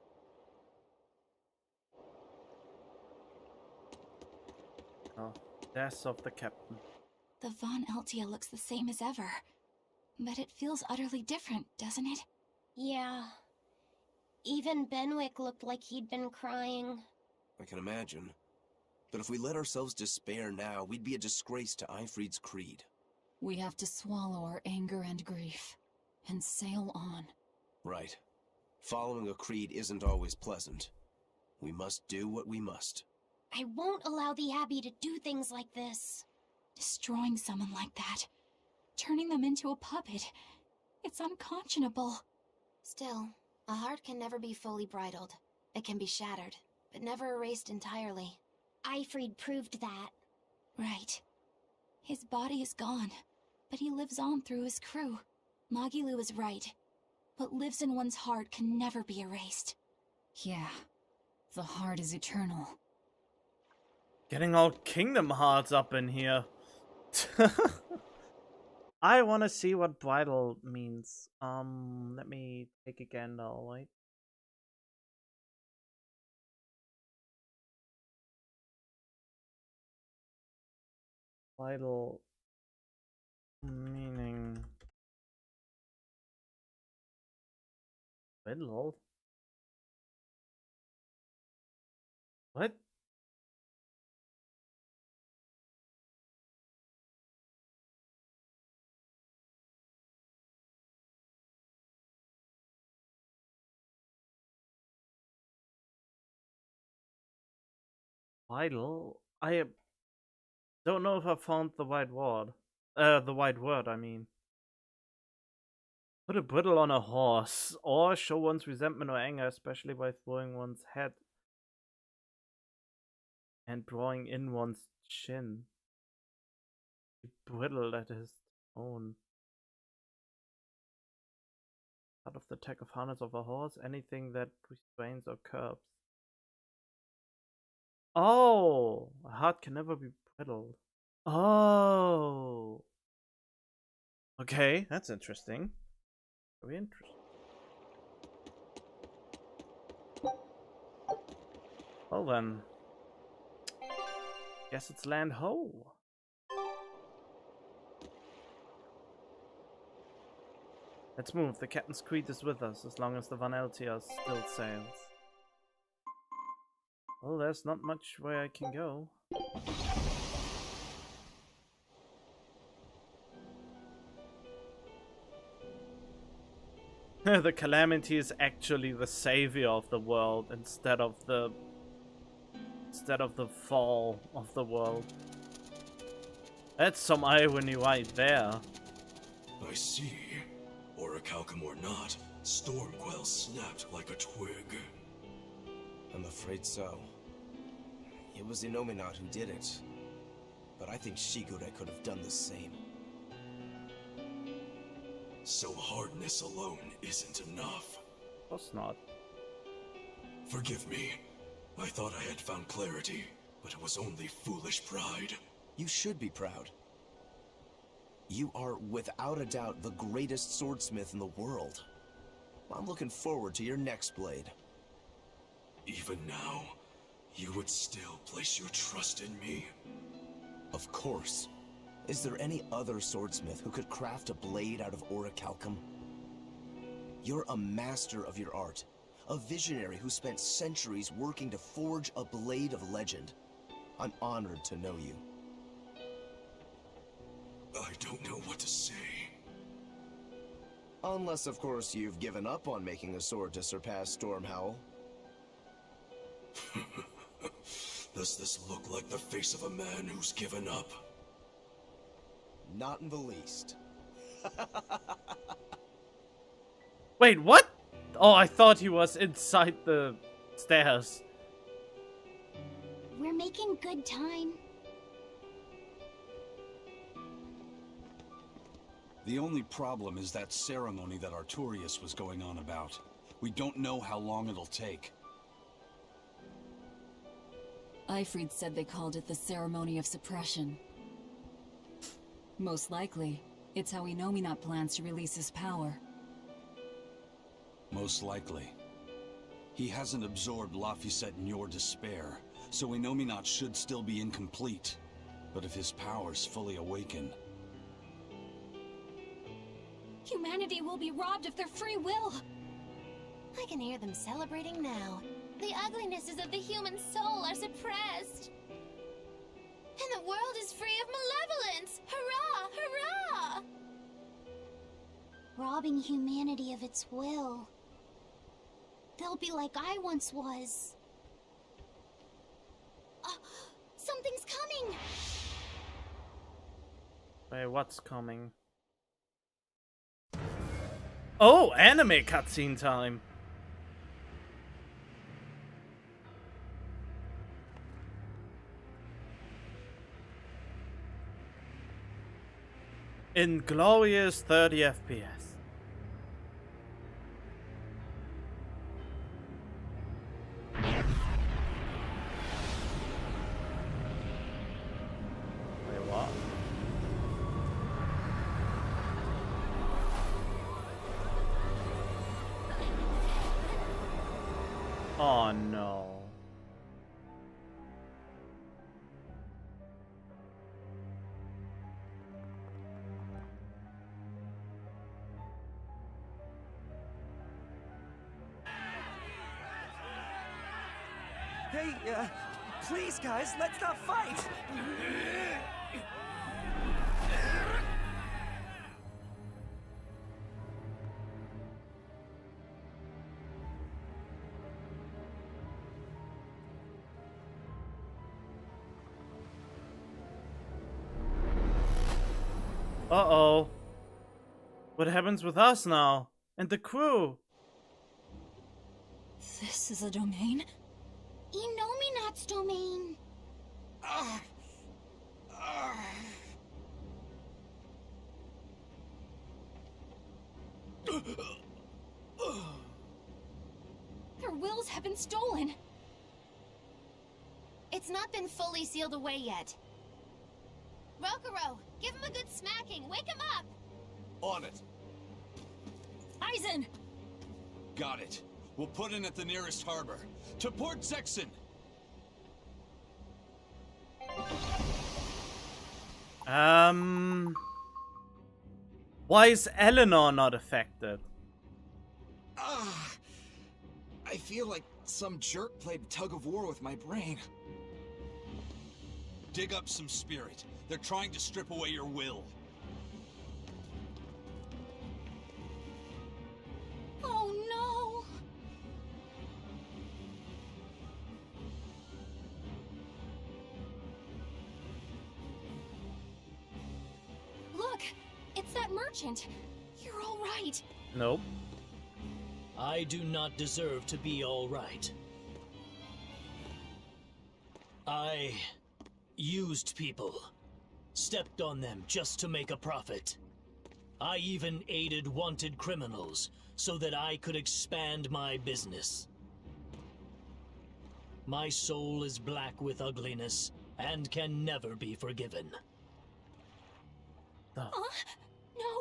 Oh, death of the captain. The Von Eltia looks the same as ever. But it feels utterly different, doesn't it? Yeah. Even Benwick looked like he'd been crying. I can imagine. But if we let ourselves despair now, we'd be a disgrace to Ifrid's creed. We have to swallow our anger and grief, and sail on. Right. Following a creed isn't always pleasant. We must do what we must. I won't allow the Abbey to do things like this. Destroying someone like that, turning them into a puppet, it's unconscionable. Still, a heart can never be fully bridled. It can be shattered, but never erased entirely. Ifrid proved that. Right. His body is gone, but he lives on through his crew. Magilu is right. What lives in one's heart can never be erased. Yeah, the heart is eternal. Getting all Kingdom Hearts up in here. I want to see what bridal means. Let me take a gander, wait. Bridal meaning. Bridal? What? Vital? I don't know if I found the right word. The right word, I mean. Put a bridle on a horse, or show one's resentment or anger, especially by throwing one's head and drawing in one's chin. Bridle at his own. Out of the tech of harness of a horse, anything that restrains or curbs. Oh, a heart can never be bridled. Oh. Okay, that's interesting. Very interesting. Well then. Guess it's land ho. Let's move. The Captain's Creed is with us as long as the Van Eltia still sails. Well, there's not much where I can go. The Calamity is actually the savior of the world instead of the fall of the world. That's some irony right there. I see. Orichalcum or not, Stormquell snapped like a twig. I'm afraid so. It was Innominat who did it. But I think Shigure could have done the same. So hardness alone isn't enough. Of course not. Forgive me. I thought I had found clarity, but it was only foolish pride. You should be proud. You are, without a doubt, the greatest swordsmith in the world. I'm looking forward to your next blade. Even now, you would still place your trust in me? Of course. Is there any other swordsmith who could craft a blade out of orichalcum? You're a master of your art. A visionary who spent centuries working to forge a blade of legend. I'm honored to know you. I don't know what to say. Unless, of course, you've given up on making a sword to surpass Stormhowl. Does this look like the face of a man who's given up? Not in the least. Wait, what? Oh, I thought he was inside the stairs. We're making good time. The only problem is that ceremony that Artorias was going on about. We don't know how long it'll take. Ifrid said they called it the Ceremony of Suppression. Most likely, it's how Innominat plans to release his power. Most likely. He hasn't absorbed Laphicet in your despair, so Innominat should still be incomplete. But if his powers fully awaken... Humanity will be robbed of their free will! I can hear them celebrating now. The uglinesses of the human soul are suppressed. And the world is free of malevolence! Hurrah! Hurrah! Robbing humanity of its will. They'll be like I once was. Something's coming! Wait, what's coming? Oh, anime cutscene time! In glorious 30 FPS. Wait, what? Oh no. Hey, please guys, let's not fight! Uh-oh. What happens with us now? And the crew? This is a domain? Inominat's domain. Their wills have been stolen. It's not been fully sealed away yet. Rokuro, give him a good smacking. Wake him up! On it. Aizen! Got it. We'll put in at the nearest harbor. To Port Zexon! Why is Eleanor not affected? I feel like some jerk played tug of war with my brain. Dig up some spirit. They're trying to strip away your will. Oh no! Look! It's that merchant! You're all right! Nope. I do not deserve to be all right. I used people. Stepped on them just to make a profit. I even aided wanted criminals so that I could expand my business. My soul is black with ugliness and can never be forgiven. No,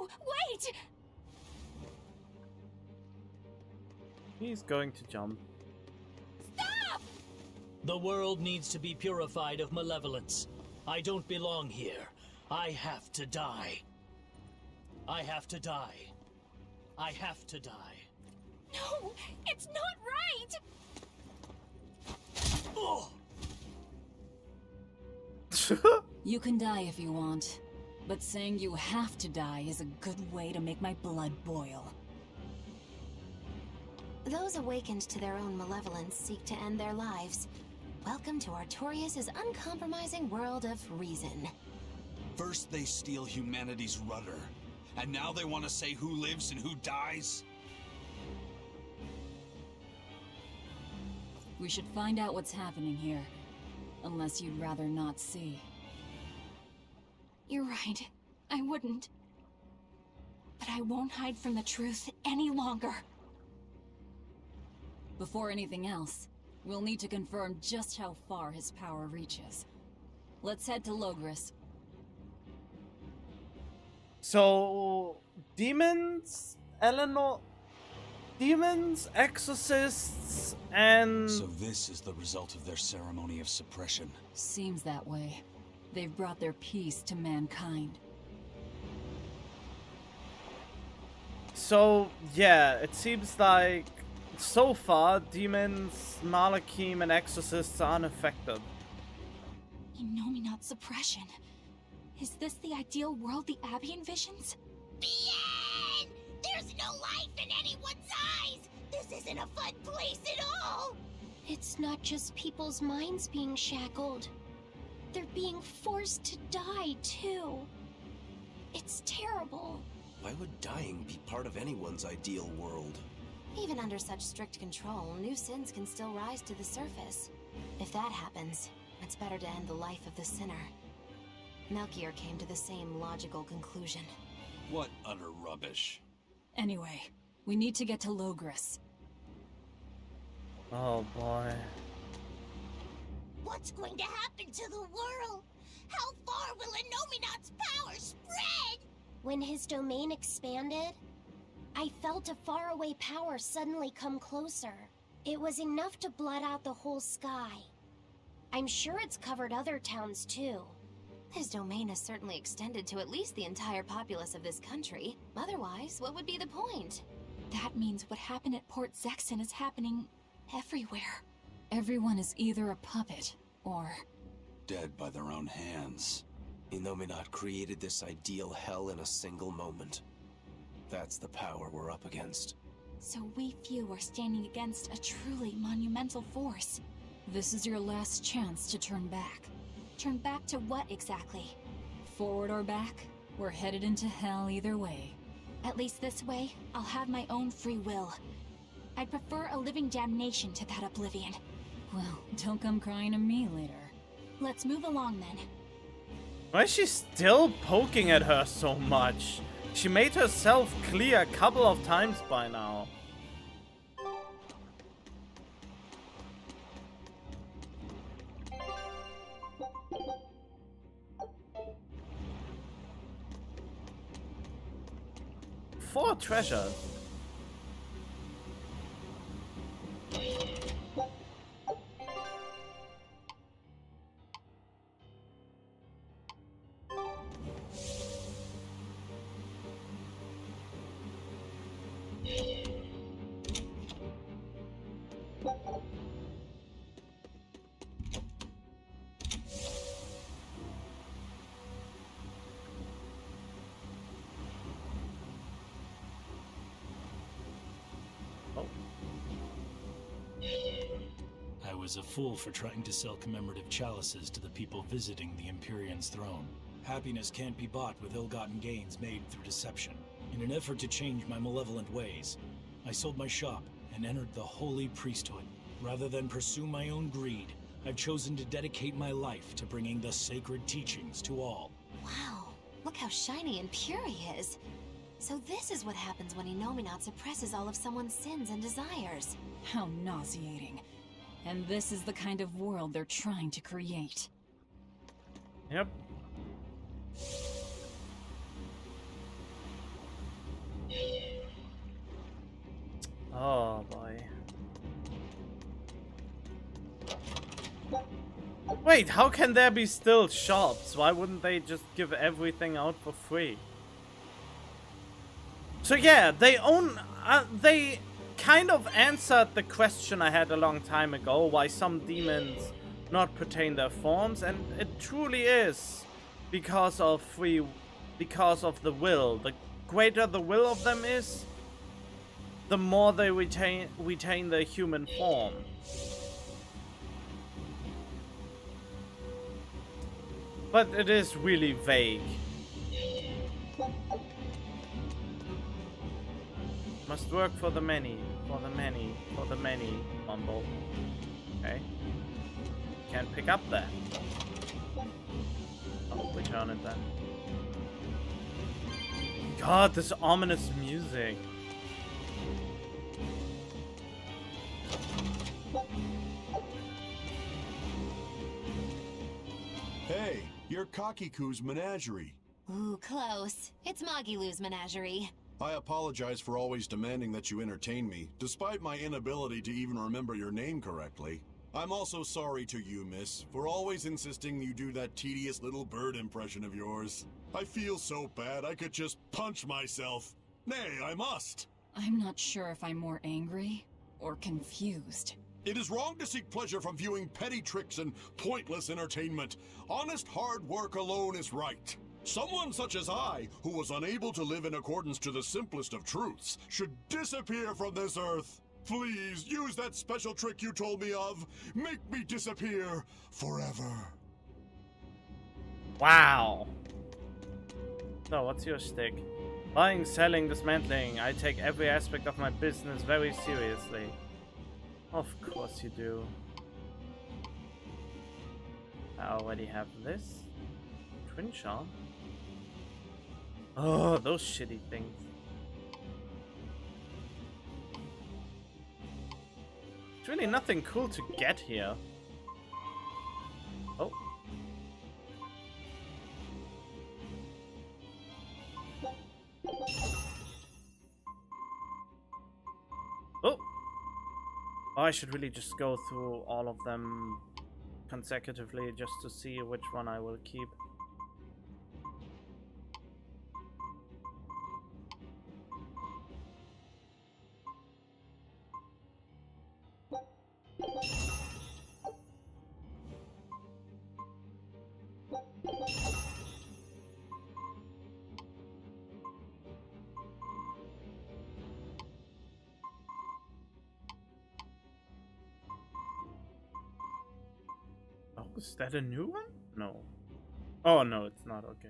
wait! He's going to jump. Stop! The world needs to be purified of malevolence. I don't belong here. I have to die. I have to die. I have to die. No, it's not right! Oh! You can die if you want, but saying you have to die is a good way to make my blood boil. Those awakened to their own malevolence seek to end their lives. Welcome to Artorias' uncompromising world of reason. First they steal humanity's rudder, and now they want to say who lives and who dies? We should find out what's happening here, unless you'd rather not see. You're right. I wouldn't. But I won't hide from the truth any longer. Before anything else, we'll need to confirm just how far his power reaches. Let's head to Logris. So, demons, Eleanor, demons, exorcists, and... So this is the result of their ceremony of suppression. Seems that way. They've brought their peace to mankind. So, yeah, it seems like, so far, demons, Malachim, and exorcists are unaffected. Innominate suppression. Is this the ideal world the Abbey envisions? Bien! There's no life in anyone's eyes! This isn't a fun place at all! It's not just people's minds being shackled. They're being forced to die, too. It's terrible. Why would dying be part of anyone's ideal world? Even under such strict control, new sins can still rise to the surface. If that happens, it's better to end the life of the sinner. Melchior came to the same logical conclusion. What utter rubbish. Anyway, we need to get to Logris. Oh boy. What's going to happen to the world? How far will Innominate's power spread? When his domain expanded, I felt a faraway power suddenly come closer. It was enough to blot out the whole sky. I'm sure it's covered other towns too. His domain has certainly extended to at least the entire populace of this country. Otherwise, what would be the point? That means what happened at Port Zexon is happening everywhere. Everyone is either a puppet, or... dead by their own hands. Innominate created this ideal hell in a single moment. That's the power we're up against. So we few are standing against a truly monumental force. This is your last chance to turn back. Turn back to what exactly? Forward or back, we're headed into hell either way. At least this way, I'll have my own free will. I'd prefer a living damnation to that oblivion. Well, don't come crying to me later. Let's move along then. Why is she still poking at her so much? She made herself clear a couple of times by now. Four treasures. I was a fool for trying to sell commemorative chalices to the people visiting the Empyrean's throne. Happiness can't be bought with ill-gotten gains made through deception. In an effort to change my malevolent ways, I sold my shop and entered the holy priesthood. Rather than pursue my own greed, I've chosen to dedicate my life to bringing the sacred teachings to all. Wow, look how shiny and pure he is. So this is what happens when Innominate suppresses all of someone's sins and desires. How nauseating. And this is the kind of world they're trying to create. Yep. Oh boy. Wait, how can there be still shops? Why wouldn't they just give everything out for free? So yeah, they kind of answered the question I had a long time ago, why some demons not retain their forms, and it truly is because of the will. The greater the will of them is, the more they retain their human form. But it is really vague. Must work for the many, for the many, for the many, mumble. Okay. Can't pick up that. Oh, return it then. God, this ominous music. Hey, you're Kakiku's menagerie. Ooh, close. It's Magilu's menagerie. I apologize for always demanding that you entertain me, despite my inability to even remember your name correctly. I'm also sorry to you, miss, for always insisting you do that tedious little bird impression of yours. I feel so bad I could just punch myself. Nay, I must. I'm not sure if I'm more angry or confused. It is wrong to seek pleasure from viewing petty tricks and pointless entertainment. Honest hard work alone is right. Someone such as I, who was unable to live in accordance to the simplest of truths, should disappear from this earth. Please, use that special trick you told me of. Make me disappear forever. Wow. So, what's your stick? Buying, selling, dismantling. I take every aspect of my business very seriously. Of course you do. I already have this. Twin charm. Oh, those shitty things. There's really nothing cool to get here. Oh. Oh! Oh, I should really just go through all of them consecutively just to see which one I will keep. Is that a new one? No. Oh no, it's not. Okay.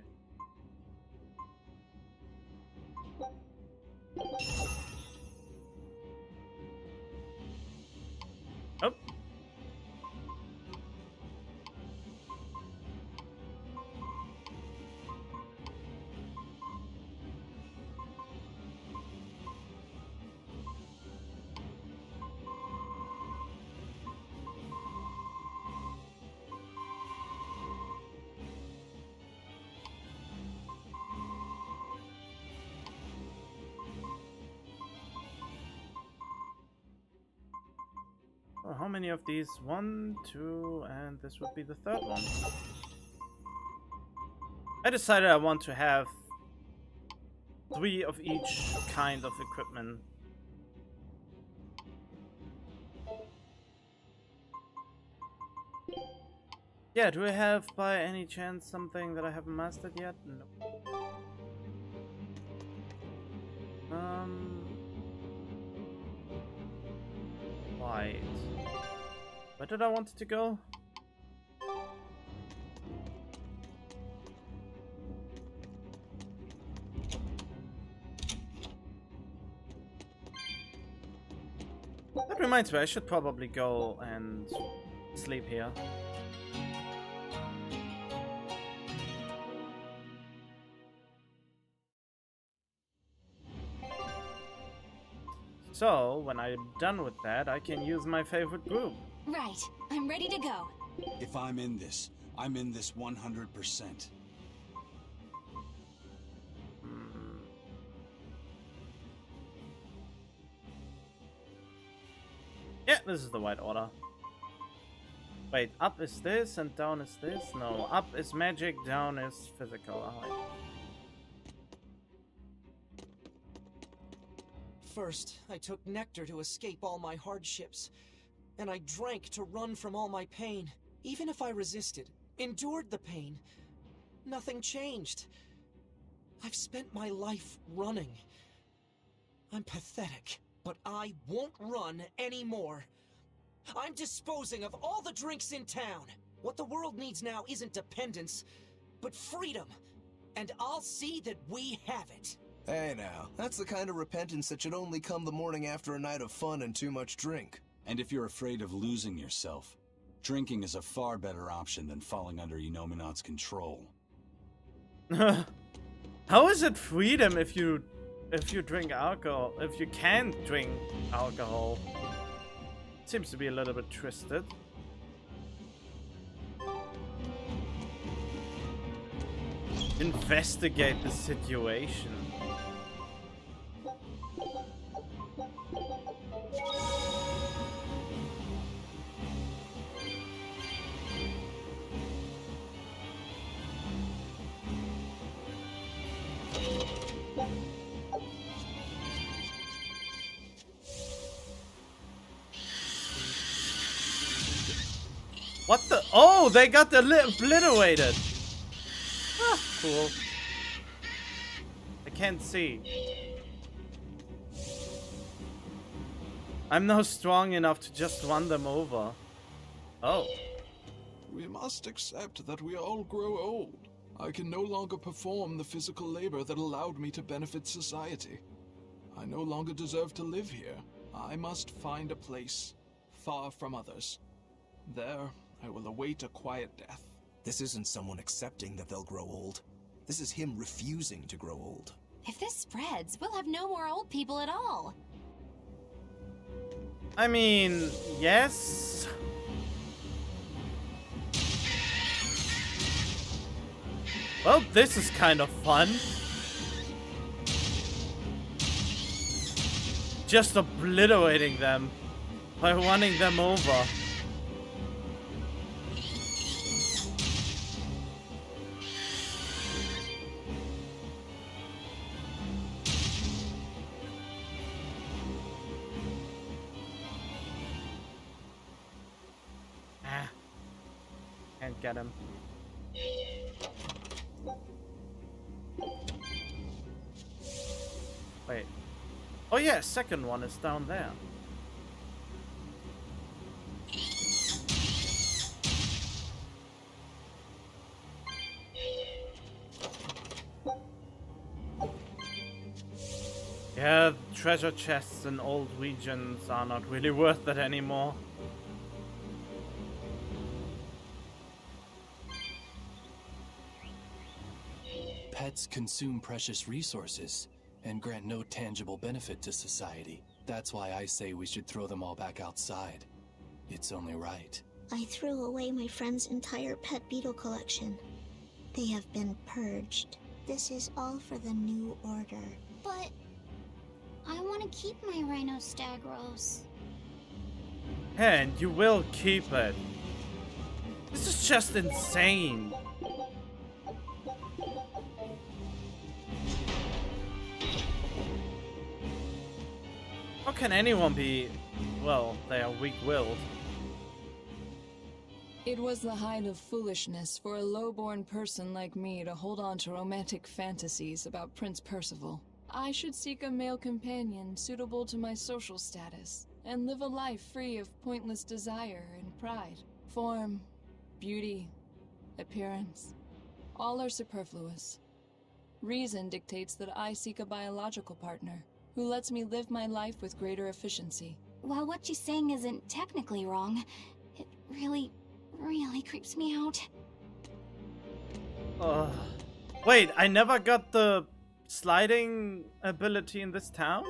Oh. Well, how many of these? 1, 2, and this would be the third one. I decided I want to have 3 of each kind of equipment. Yeah, do I have by any chance something that I haven't mastered yet? No. Right. Where did I want it to go? That reminds me, I should probably go and sleep here. So, when I'm done with that, I can use my favorite group. Right. I'm ready to go. If I'm in this 100%. Yeah, this is the right order. Wait, up is this and down is this? No, up is magic, down is physical. Alright. First, I took nectar to escape all my hardships, and I drank to run from all my pain. Even if I resisted, endured the pain, nothing changed. I've spent my life running. I'm pathetic, but I won't run anymore. I'm disposing of all the drinks in town. What the world needs now isn't dependence, but freedom. And I'll see that we have it. Hey now, that's the kind of repentance that should only come the morning after a night of fun and too much drink. And if you're afraid of losing yourself, drinking is a far better option than falling under Enominat's control. How is it freedom if you drink alcohol? If you can't drink alcohol? Seems to be a little bit twisted. Investigate the situation. What the? Oh, they got obliterated. Ah, cool. I can't see. I'm not strong enough to just run them over. Oh. We must accept that we all grow old. I can no longer perform the physical labor that allowed me to benefit society. I no longer deserve to live here. I must find a place far from others. There, I will await a quiet death. This isn't someone accepting that they'll grow old. This is him refusing to grow old. If this spreads, we'll have no more old people at all. I mean, yes. Well, this is kind of fun. Just obliterating them by running them over. Can't get him. Wait. Oh yeah, second one is down there. Yeah, treasure chests in old regions are not really worth it anymore. Pets consume precious resources and grant no tangible benefit to society. That's why I say we should throw them all back outside. It's only right. I threw away my friend's entire pet beetle collection. They have been purged. This is all for the new order. But I want to keep my Rhinostagros. And you will keep it. This is just insane. How can anyone be... well, they are weak-willed. It was the height of foolishness for a low-born person like me to hold on to romantic fantasies about Prince Percival. I should seek a male companion suitable to my social status, and live a life free of pointless desire and pride. Form, beauty, appearance, all are superfluous. Reason dictates that I seek a biological partner, who lets me live my life with greater efficiency. While what she's saying isn't technically wrong, it really creeps me out. Wait, I never got the sliding ability in this town?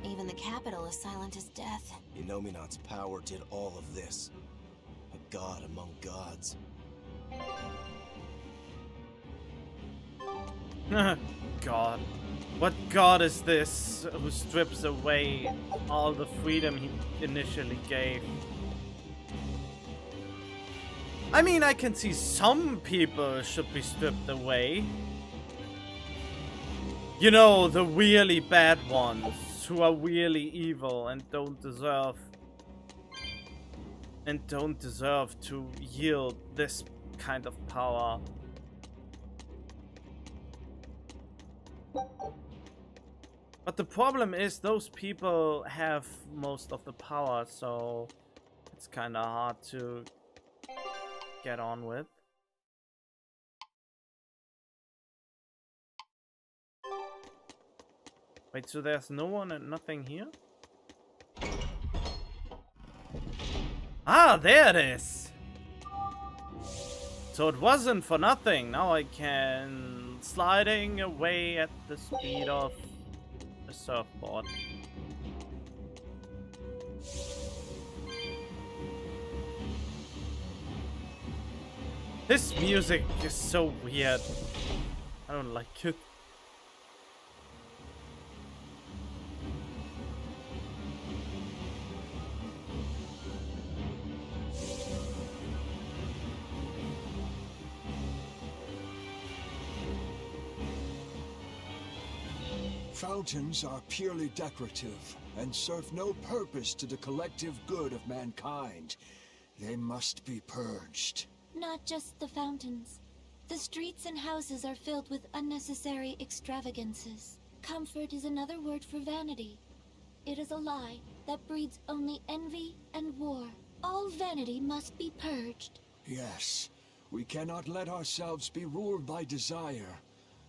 Even the capital is silent as death. Inominat's power did all of this. A god among gods. God. What god is this who strips away all the freedom he initially gave? I mean, I can see some people should be stripped away. You know, the really bad ones who are really evil and don't deserve to yield this kind of power. But the problem is those people have most of the power, so it's kind of hard to get on with. Wait, so there's no one and nothing here? Ah, there it is! So it wasn't for nothing. Now I can sliding away at the speed of a surfboard. This music is so weird. I don't like it. Fountains are purely decorative and serve no purpose to the collective good of mankind. They must be purged. Not just the fountains. The streets and houses are filled with unnecessary extravagances. Comfort is another word for vanity. It is a lie that breeds only envy and war. All vanity must be purged. Yes, we cannot let ourselves be ruled by desire.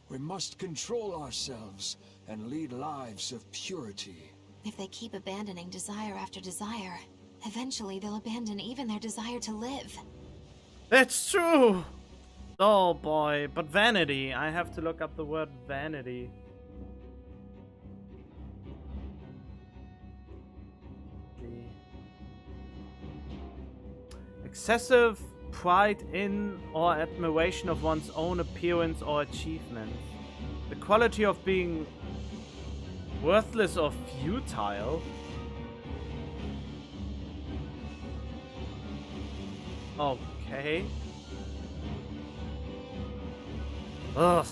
We must control ourselves and lead lives of purity. If they keep abandoning desire after desire, eventually they'll abandon even their desire to live. That's true! Oh boy, but vanity. I have to look up the word vanity. Excessive pride in or admiration of one's own appearance or achievement. The quality of being worthless or futile. Okay. Ugh.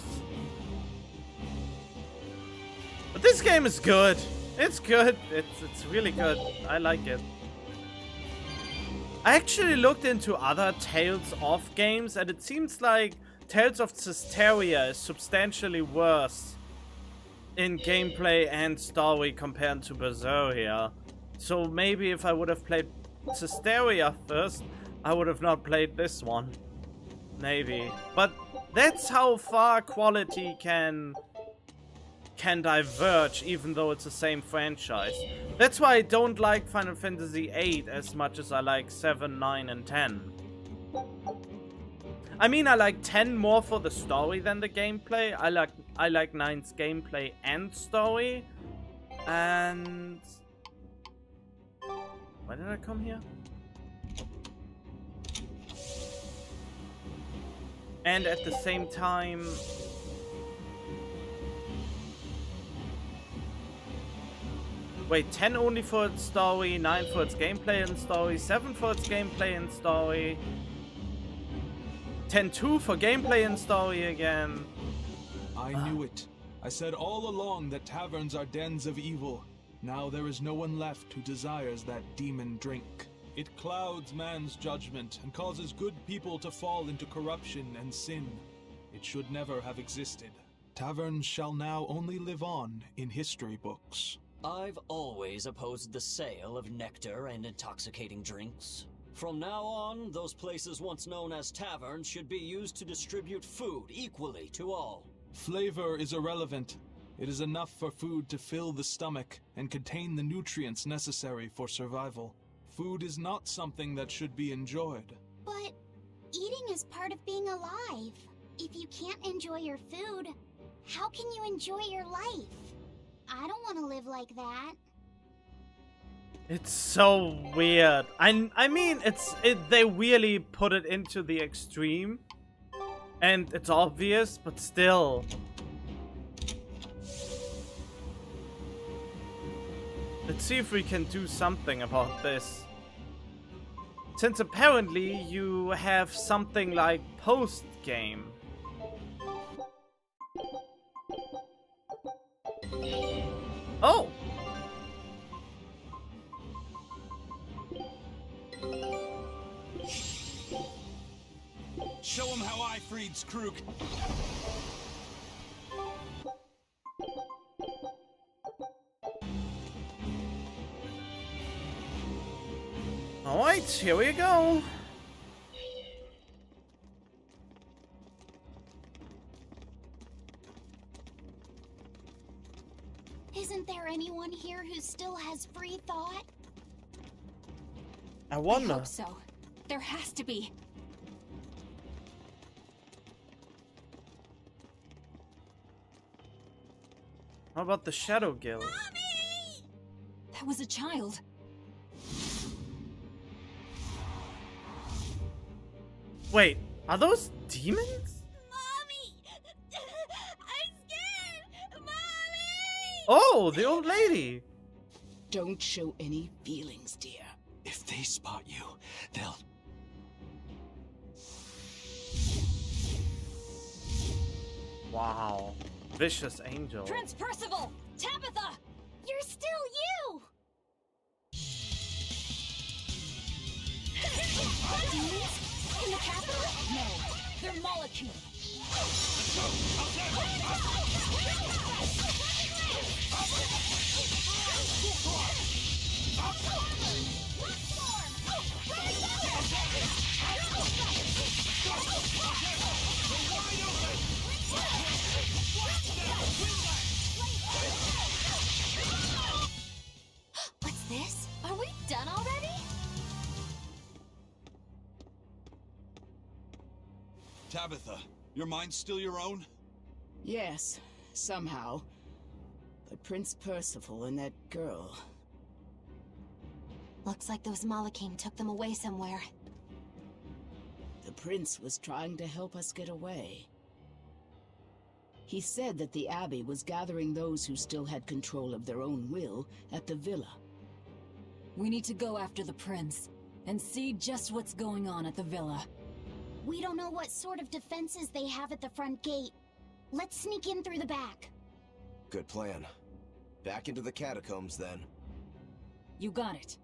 But this game is good. It's good. It's really good. I like it. I actually looked into other Tales of games, and it seems like Tales of Berseria is substantially worse in gameplay and story compared to Berseria. So maybe if I would have played Berseria first, I would have not played this one. Maybe. But that's how far quality can diverge, even though it's the same franchise. That's why I don't like Final Fantasy VIII as much as I like 7, 9, and 10. I mean, I like 10 more for the story than the gameplay. I like 9's gameplay and story. And why did I come here? And at the same time, wait, 10 only for its story, 9 for its gameplay and story, 7 for its gameplay and story, 10-2 for gameplay and story again. I knew it. I said all along that taverns are dens of evil. Now there is no one left who desires that demon drink. It clouds man's judgment and causes good people to fall into corruption and sin. It should never have existed. Taverns shall now only live on in history books. I've always opposed the sale of nectar and intoxicating drinks. From now on, those places once known as taverns should be used to distribute food equally to all. Flavor is irrelevant. It is enough for food to fill the stomach and contain the nutrients necessary for survival. Food is not something that should be enjoyed. But eating is part of being alive. If you can't enjoy your food, how can you enjoy your life? I don't want to live like that. It's so weird. I mean, they really put it into the extreme. And it's obvious, but still. Let's see if we can do something about this. Since apparently you have something like post-game. Oh! Show him how I freed's crew. Alright, here we go. Isn't there anyone here who still has free thought? I wonder. I hope so. There has to be. How about the Shadow Guild? Mommy! That was a child. Wait, are those demons? Mommy! I'm scared! Mommy! Oh, the old lady. Don't show any feelings, dear. If they spot you, they'll... Wow. Vicious angel. Prince Percival! Tabitha! You're still you! Demons? In the capital? No, they're Malachim. What's this? Are we done already? Tabitha, your mind's still your own? Yes, somehow. But Prince Percival and that girl... Looks like those Malachim took them away somewhere. The prince was trying to help us get away. He said that the Abbey was gathering those who still had control of their own will at the villa. We need to go after the prince and see just what's going on at the villa. We don't know what sort of defenses they have at the front gate. Let's sneak in through the back. Good plan. Back into the catacombs, then. You got it.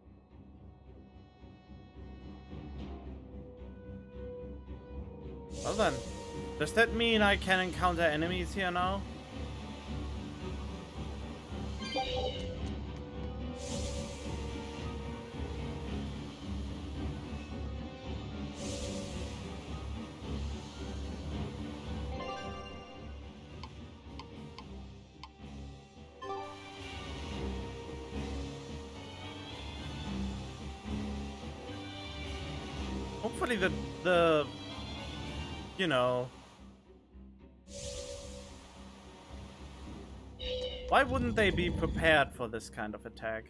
Well then, does that mean I can encounter enemies here now? Hopefully the you know, why wouldn't they be prepared for this kind of attack?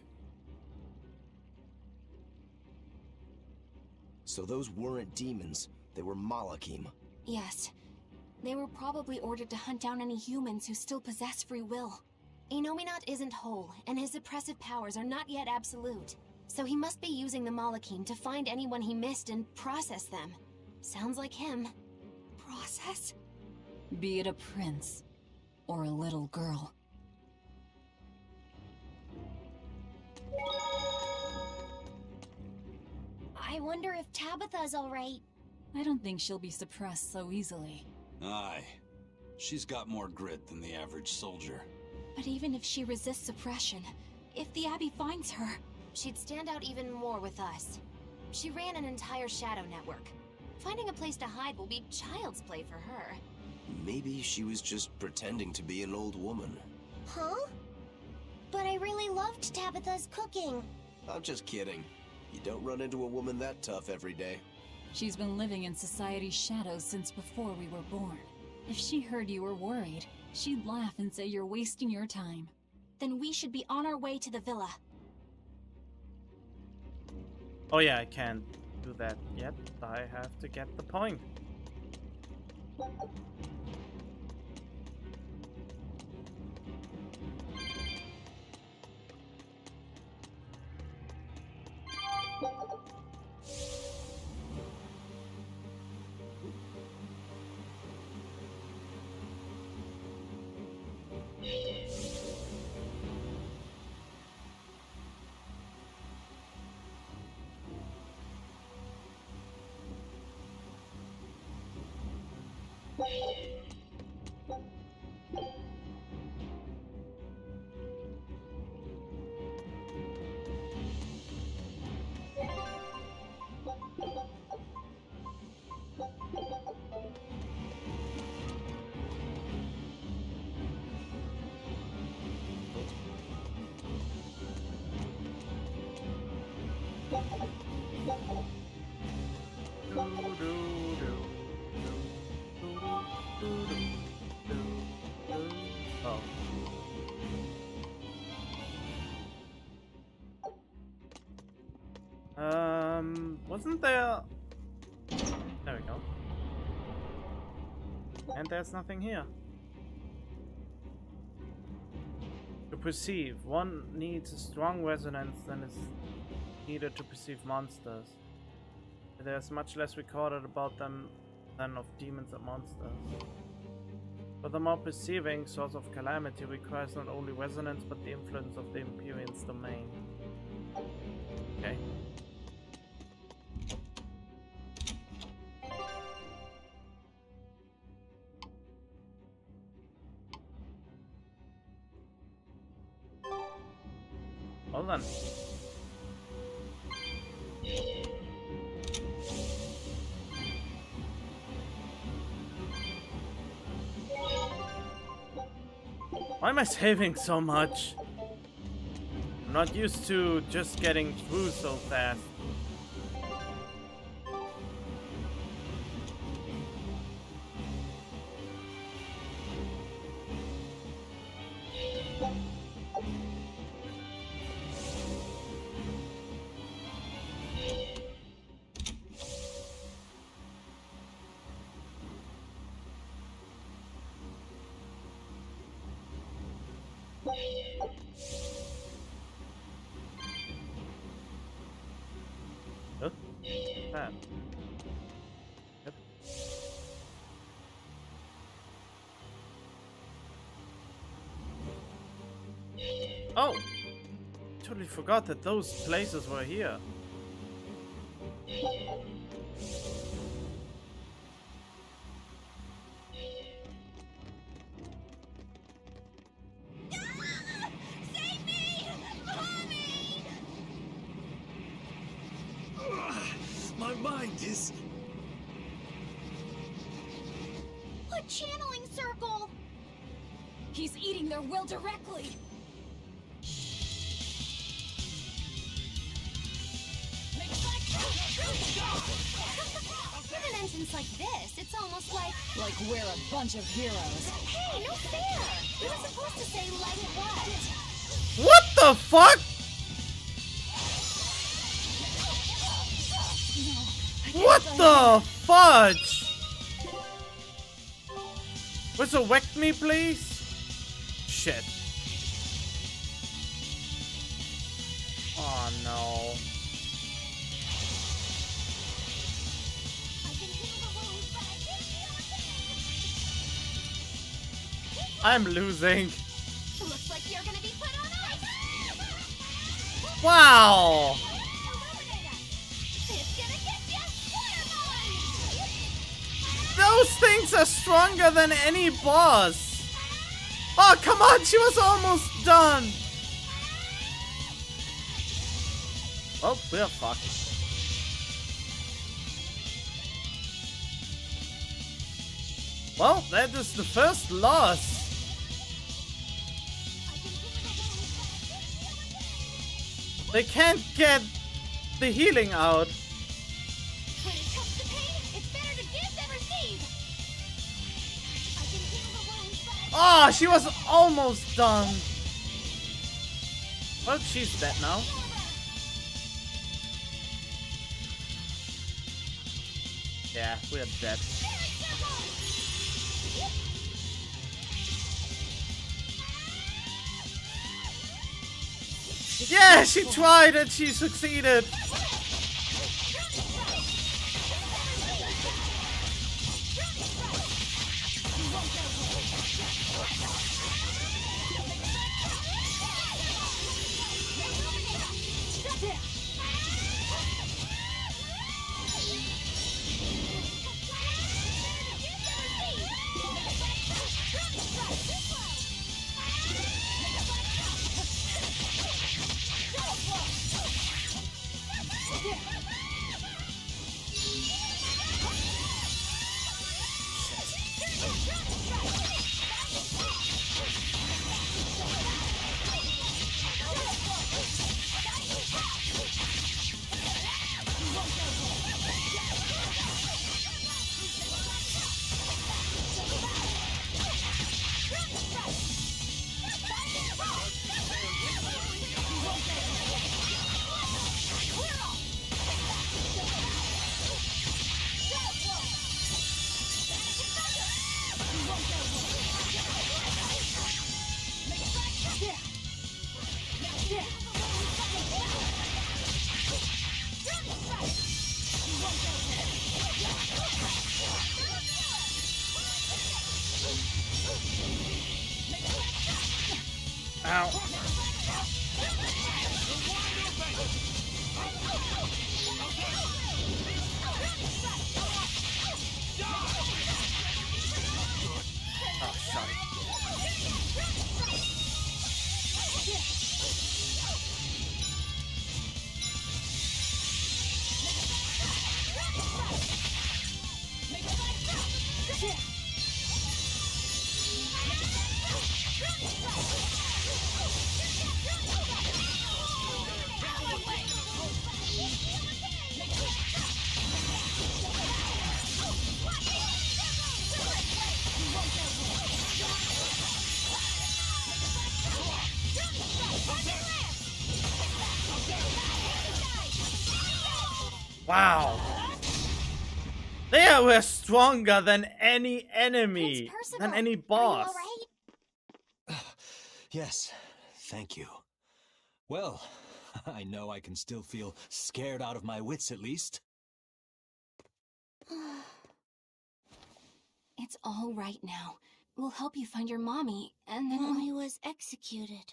So those weren't demons, they were Malachim. Yes. They were probably ordered to hunt down any humans who still possess free will. Inominat isn't whole, and his oppressive powers are not yet absolute. So he must be using the Malachim to find anyone he missed and process them. Sounds like him. Process? Be it a prince or a little girl. I wonder if Tabitha's alright. I don't think she'll be suppressed so easily. Aye. She's got more grit than the average soldier. But even if she resists suppression, if the Abbey finds her, She'd stand out even more with us. She ran an entire shadow network. Finding a place to hide will be child's play for her. Maybe she was just pretending to be an old woman. Huh? But I really loved Tabitha's cooking. I'm just kidding. You don't run into a woman that tough every day. She's been living in society's shadows since before we were born. If she heard you were worried, she'd laugh and say you're wasting your time. Then we should be on our way to the villa. Oh yeah, I can't do that yet. I have to get the point. Wasn't there... There we go. And there's nothing here. To perceive, one needs a strong resonance than is needed to perceive monsters. There's much less recorded about them than of demons and monsters. Furthermore, perceiving source of calamity requires not only resonance but the influence of the Empyrean's domain. Okay. Hold on. Why am I saving so much? I'm not used to just getting through so fast. Huh? That. Yep. Oh! Totally forgot that those places were here. My mind is... What channeling circle? He's eating their will directly. With an entrance like this, it's almost like we're a bunch of heroes. Hey, no fair! You were supposed to say like what? What the fuck? What the fudge? Resurrect me, please? Shit. Oh no. I'm losing. Looks like you're gonna be put on ice. Wow. Those things are stronger than any boss. Oh, come on. She was almost done. Oh, we're fucked. Well, that is the first loss. They can't get the healing out. When it comes to pain, it's better to give than receive. I can heal the wounds, but Ah, she was almost done. Well, she's dead now. Yeah, we're dead. Yeah, she tried and she succeeded. Ow. Oh, sorry. Wow. They were stronger than any enemy, than any boss. Are you alright? Yes, thank you. Well, I know I can still feel scared out of my wits at least. It's all right now. We'll help you find your mommy, and then Mommy was executed.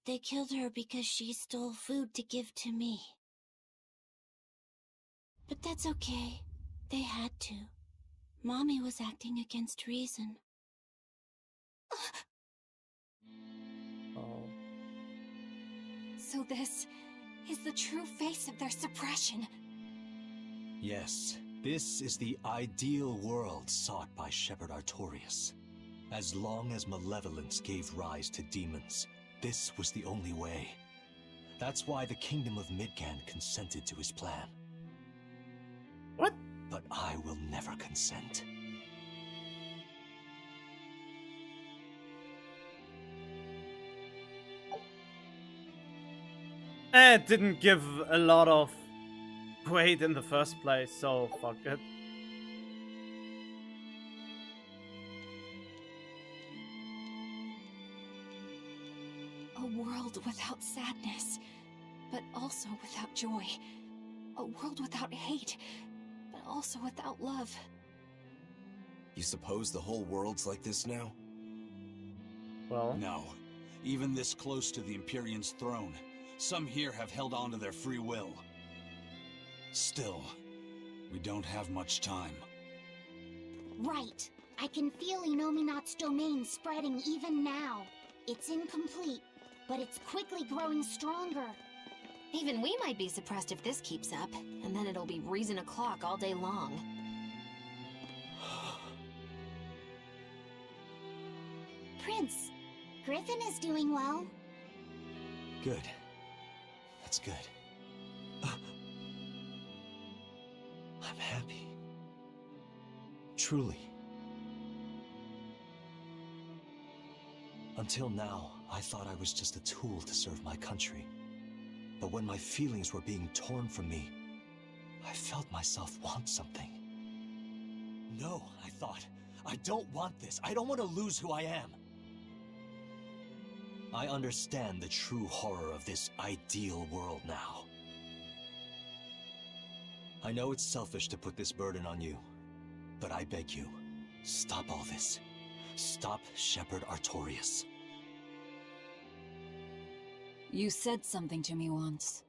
They killed her because she stole food to give to me. But that's okay. They had to. Mommy was acting against reason. Oh. So this is the true face of their suppression. Yes, this is the ideal world sought by Shepherd Artorias. As long as malevolence gave rise to demons, this was the only way. That's why the Kingdom of Midgand consented to his plan. What? But I will never consent. It didn't give a lot of weight in the first place, so fuck it. A world without sadness, but also without joy. A world without hate, but also without love. You suppose the whole world's like this now? Well, no. Even this close to the Empyrean's throne, some here have held on to their free will. Still, we don't have much time. Right. I can feel Inominat's domain spreading even now. It's incomplete, but it's quickly growing stronger. Even we might be suppressed if this keeps up, and then it'll be reason o'clock all day long. Prince, Griffin is doing well. Good. That's good. I'm happy. Truly. Until now, I thought I was just a tool to serve my country. But when my feelings were being torn from me, I felt myself want something. No, I thought. I don't want this. I don't want to lose who I am. I understand the true horror of this ideal world now. I know it's selfish to put this burden on you, but I beg you, stop all this. Stop Shepherd Artorias. You said something to me once.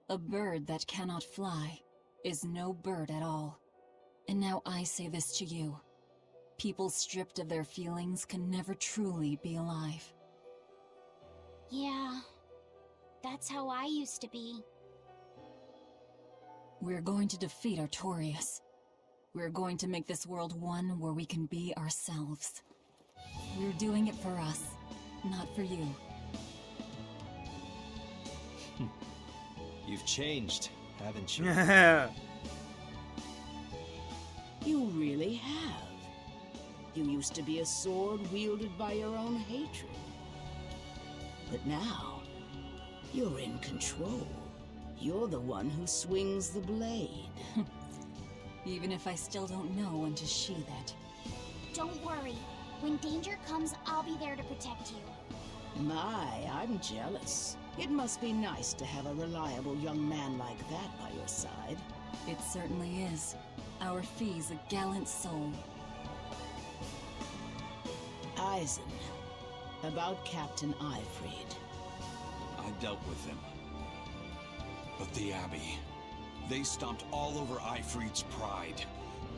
A bird that cannot fly is no bird at all. And now I say this to you. People stripped of their feelings can never truly be alive. Yeah, that's how I used to be. We're going to defeat Artorias. We're going to make this world one where we can be ourselves. We're doing it for us, not for you. You've changed, haven't you? You really have. You used to be a sword wielded by your own hatred. But now, you're in control. You're the one who swings the blade. Even if I still don't know when to sheathe it. Don't worry. When danger comes, I'll be there to protect you. My, I'm jealous. It must be nice to have a reliable young man like that by your side. It certainly is. Our Fee's a gallant soul. Eisen, About Captain Ifrid. I dealt with him. But the Abbey, they stomped all over Ifrid's pride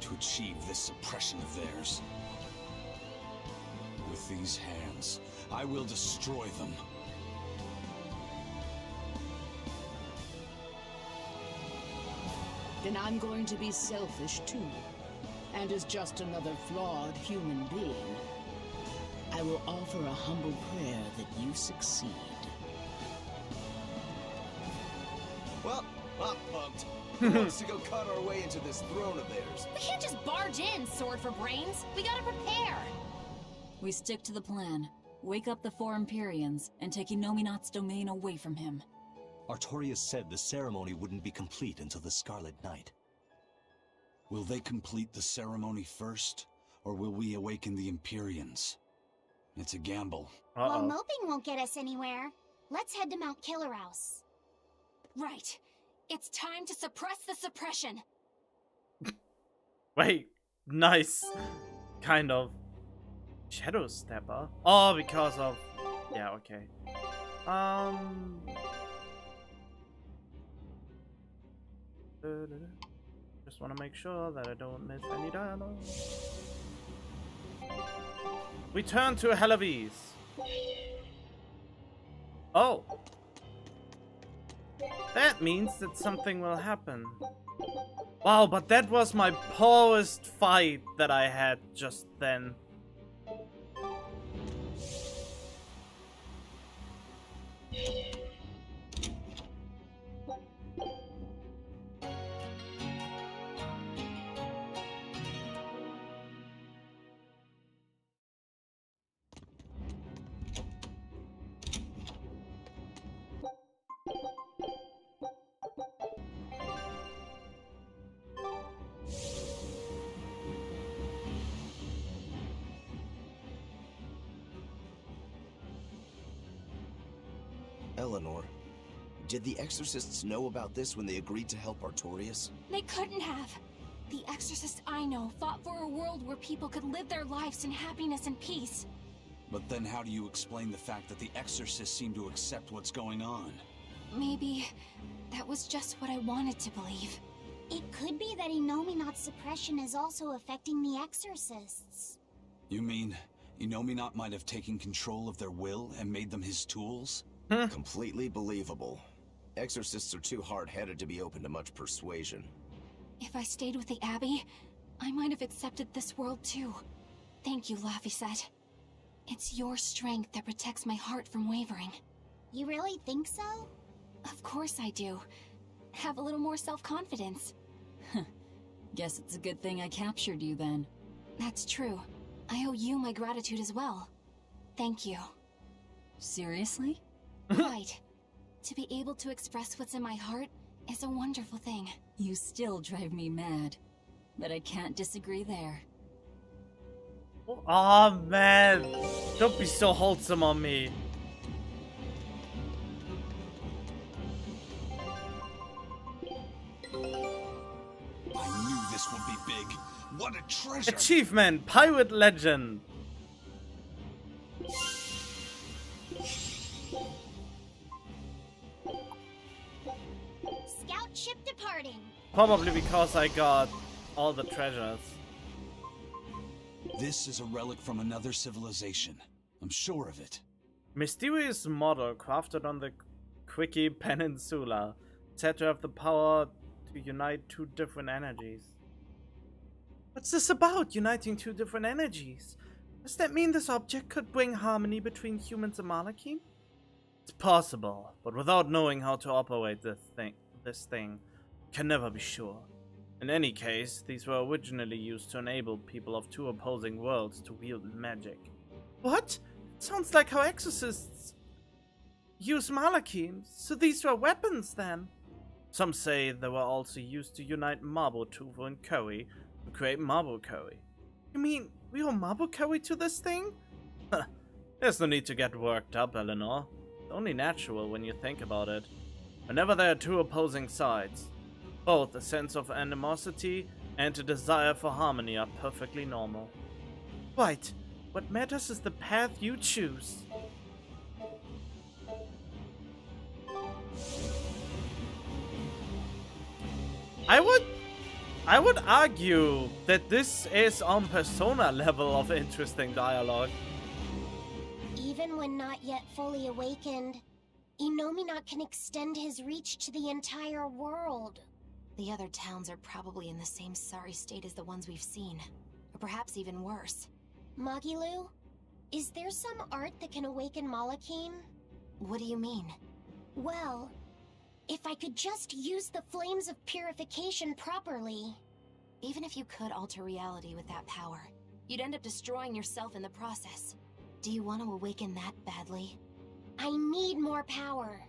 to achieve this suppression of theirs. With these hands, I will destroy them. Then I'm going to be selfish too. And as just another flawed human being, I will offer a humble prayer that you succeed. Well, I'm pumped. Who wants to go cut our way into this throne of theirs? We can't just barge in, Sword for Brains. We gotta prepare. We stick to the plan. Wake up the four Empyreans and take Inominat's domain away from him. Artorias said the ceremony wouldn't be complete until the Scarlet Night. Will they complete the ceremony first, or will we awaken the Empyreans? It's a gamble. Well, moping won't get us anywhere. Let's head to Mount Killerhouse. Right. It's time to suppress the suppression. Wait, nice. Kind of. Shadow Stepper? Oh, because of... Yeah, okay. Just want to make sure that I don't miss any dialogue. We turn to Hell of Ease. Oh. That means that something will happen. Wow, but that was my poorest fight that I had just then. Eleanor, did the Exorcists know about this when they agreed to help Artorias? They couldn't have. The exorcists I know fought for a world where people could live their lives in happiness and peace. But then how do you explain the fact that the Exorcists seem to accept what's going on? Maybe that was just what I wanted to believe. It could be that Inominat's suppression is also affecting the Exorcists. You mean Inominat might have taken control of their will and made them his tools? Completely believable. Exorcists are too hard-headed to be open to much persuasion. If I stayed with the Abbey, I might have accepted this world too. Thank you, Laphicet. It's your strength that protects my heart from wavering. You really think so? Of course I do. Have a little more self-confidence. Guess it's a good thing I captured you then. That's true. I owe you my gratitude as well. Thank you. Seriously? Right. To be able to express what's in my heart is a wonderful thing. You still drive me mad, but I can't disagree there. Oh man, don't be so wholesome on me. I knew this would be big. What a treasure! Achievement, Pirate Legend. Scout ship departing. Probably because I got all the treasures. This is a relic from another civilization. I'm sure of it. Mysterious model crafted on the Quickie Peninsula, said to have the power to unite two different energies. What's this about, uniting two different energies? Does that mean this object could bring harmony between humans and Malakim? It's possible, but without knowing how to operate this thing can never be sure. In any case, these were originally used to enable people of two opposing worlds to wield magic. What? It sounds like how exorcists use Malakim, so these were weapons then? Some say they were also used to unite marble Tuvo and curry to create marble curry. You mean real marble curry to this thing? There's no need to get worked up, Eleanor. It's only natural when you think about it. Whenever there are two opposing sides, both a sense of animosity and a desire for harmony are perfectly normal. Right. What matters is the path you choose. I would argue that this is on Persona level of interesting dialogue. Even when not yet fully awakened, Inomina can extend his reach to the entire world. The other towns are probably in the same sorry state as the ones we've seen. Or perhaps even worse. Magilu, is there some art that can awaken Malakine? What do you mean? Well, if I could just use the flames of purification properly. Even if you could alter reality with that power, you'd end up destroying yourself in the process. Do you want to awaken that badly? I need more power.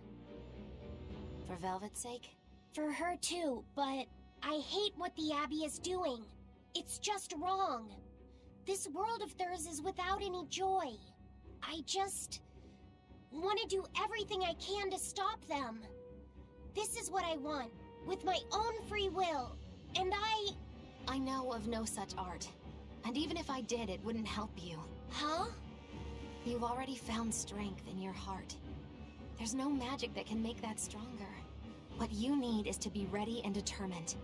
For Velvet's sake? For her too, but I hate what the Abbey is doing. It's just wrong. This world of theirs is without any joy. I just want to do everything I can to stop them. This is what I want, with my own free will, and I know of no such art. And even if I did, it wouldn't help you. Huh? You've already found strength in your heart. There's no magic that can make that stronger. What you need is to be ready and determined.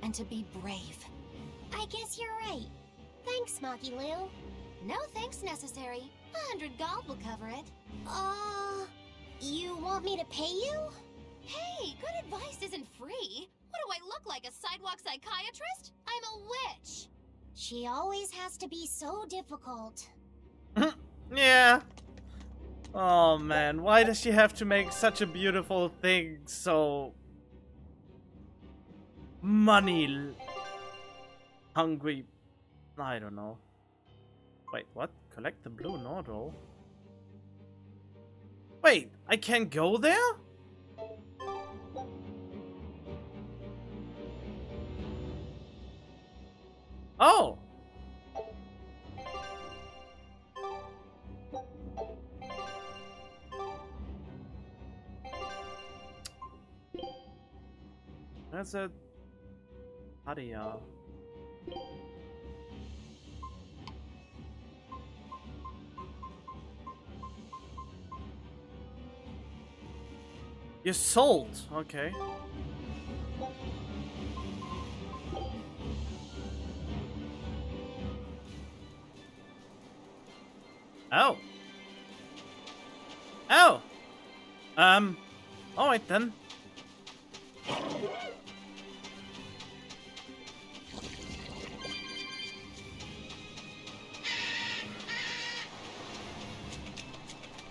And to be brave. I guess you're right. Thanks, Magilu. No thanks necessary. 100 gold will cover it. You want me to pay you? Hey, good advice isn't free. What do I look like, a sidewalk psychiatrist? I'm a witch. She always has to be so difficult. Yeah. Oh man, why does she have to make such a beautiful thing so money hungry? I don't know. Wait, what? Collect the blue nodal? Wait, I can't go there? Oh! That's a Aria. You're sold, okay. Oh. Oh. Alright then.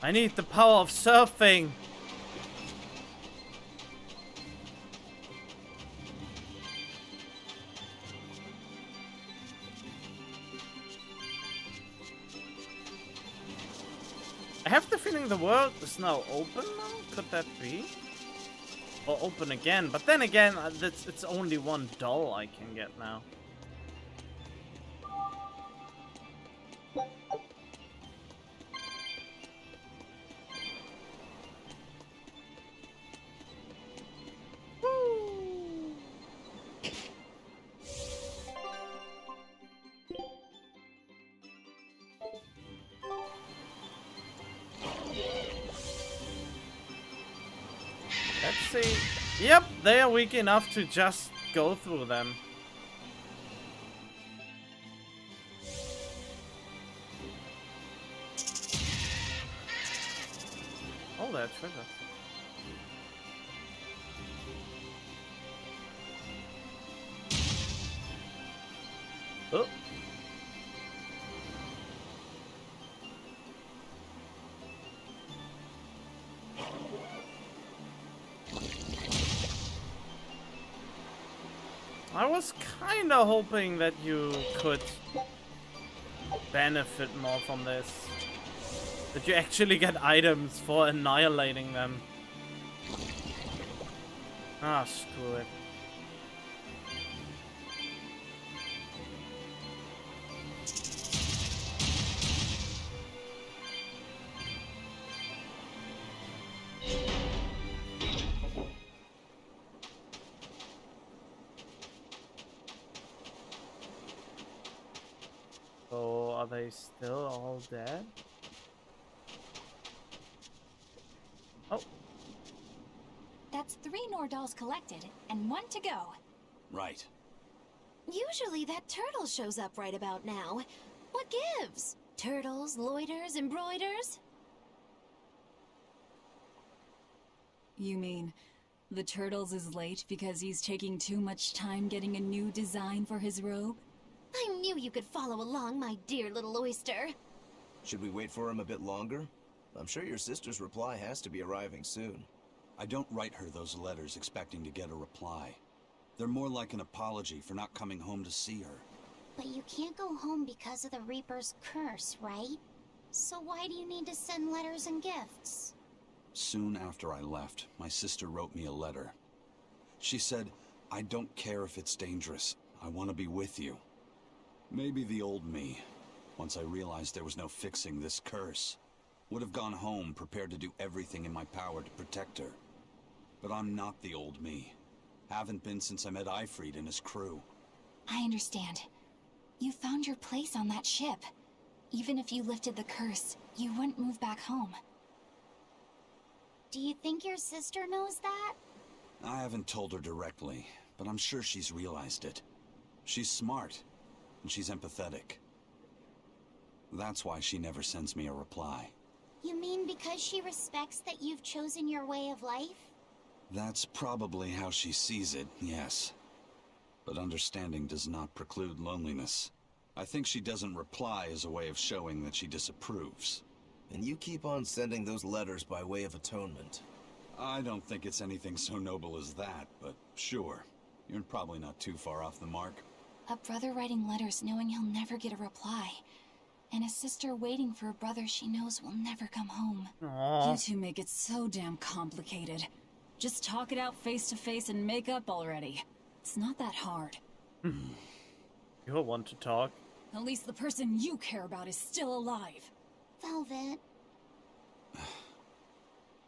I need the power of surfing. I have the feeling the world is now open now? Could that be? Or open again, but then again, it's only one doll I can get now. Let's see. Yep, they are weak enough to just go through them. Oh, that treasure. Oh. I was kinda hoping that you could benefit more from this. That you actually get items for annihilating them. Ah, screw it. So, are they still all dead? Oh. That's 3 Nordals collected, and 1 to go. Right. Usually that turtle shows up right about now. What gives? Turtles, loiters, embroiders? You mean, the Turtles is late because he's taking too much time getting a new design for his robe? I knew you could follow along, my dear little oyster. Should we wait for him a bit longer? I'm sure your sister's reply has to be arriving soon. I don't write her those letters expecting to get a reply. They're more like an apology for not coming home to see her. But you can't go home because of the Reaper's curse, right? So why do you need to send letters and gifts? Soon after I left, my sister wrote me a letter. She said, "I don't care if it's dangerous. I want to be with you." Maybe the old me, once I realized there was no fixing this curse, would have gone home prepared to do everything in my power to protect her. But I'm not the old me. Haven't been since I met Ifrid and his crew. I understand. You found your place on that ship. Even if you lifted the curse, you wouldn't move back home. Do you think your sister knows that? I haven't told her directly, but I'm sure she's realized it. She's smart, and she's empathetic. That's why she never sends me a reply. You mean because she respects that you've chosen your way of life? That's probably how she sees it, yes. But understanding does not preclude loneliness. I think she doesn't reply as a way of showing that she disapproves. And you keep on sending those letters by way of atonement. I don't think it's anything so noble as that, but sure. You're probably not too far off the mark. A brother writing letters knowing he'll never get a reply. And a sister waiting for a brother she knows will never come home. You two make it so damn complicated. Just talk it out face to face and make up already. It's not that hard. You want to talk? At least the person you care about is still alive. Velvet.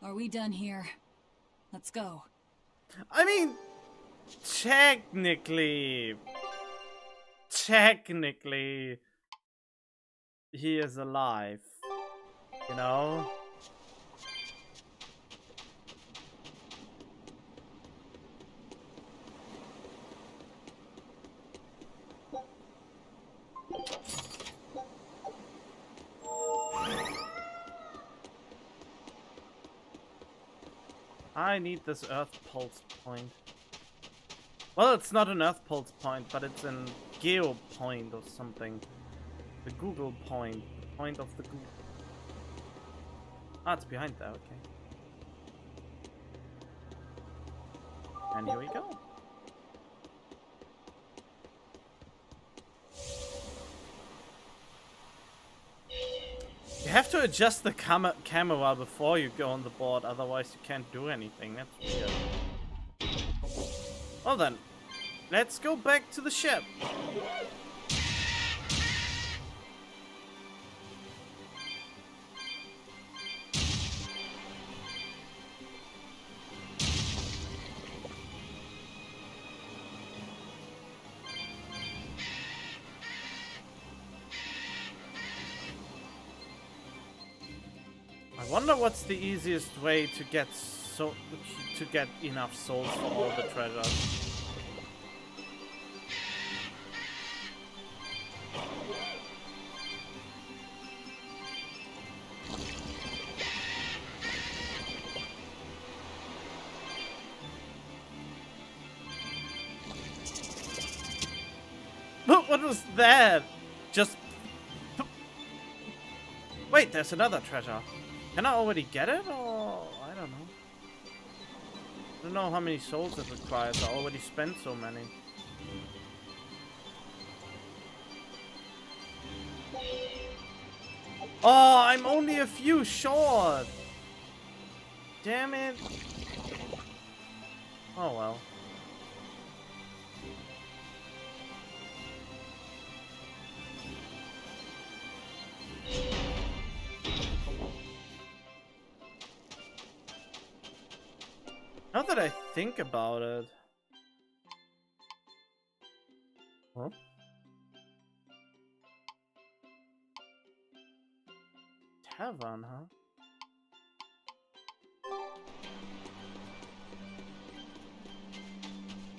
Are we done here? Let's go. I mean, technically, he is alive, you know? I need this Earth Pulse point. Well, it's not an Earth Pulse point, but it's an Geo point or something. The Google point. The point of the Google. Ah, it's behind there, okay. And here we go. You have to adjust the camera before you go on the board, otherwise you can't do anything. That's weird. Well then, let's go back to the ship. I wonder what's the easiest way to get enough souls for all the treasures. What was that? Just... Wait, there's another treasure. Can I already get it, or... I don't know. I don't know how many souls it requires. I already spent so many. Oh, I'm only a few short! Damn it! Oh well. Now that I think about it. Huh? tavern, huh?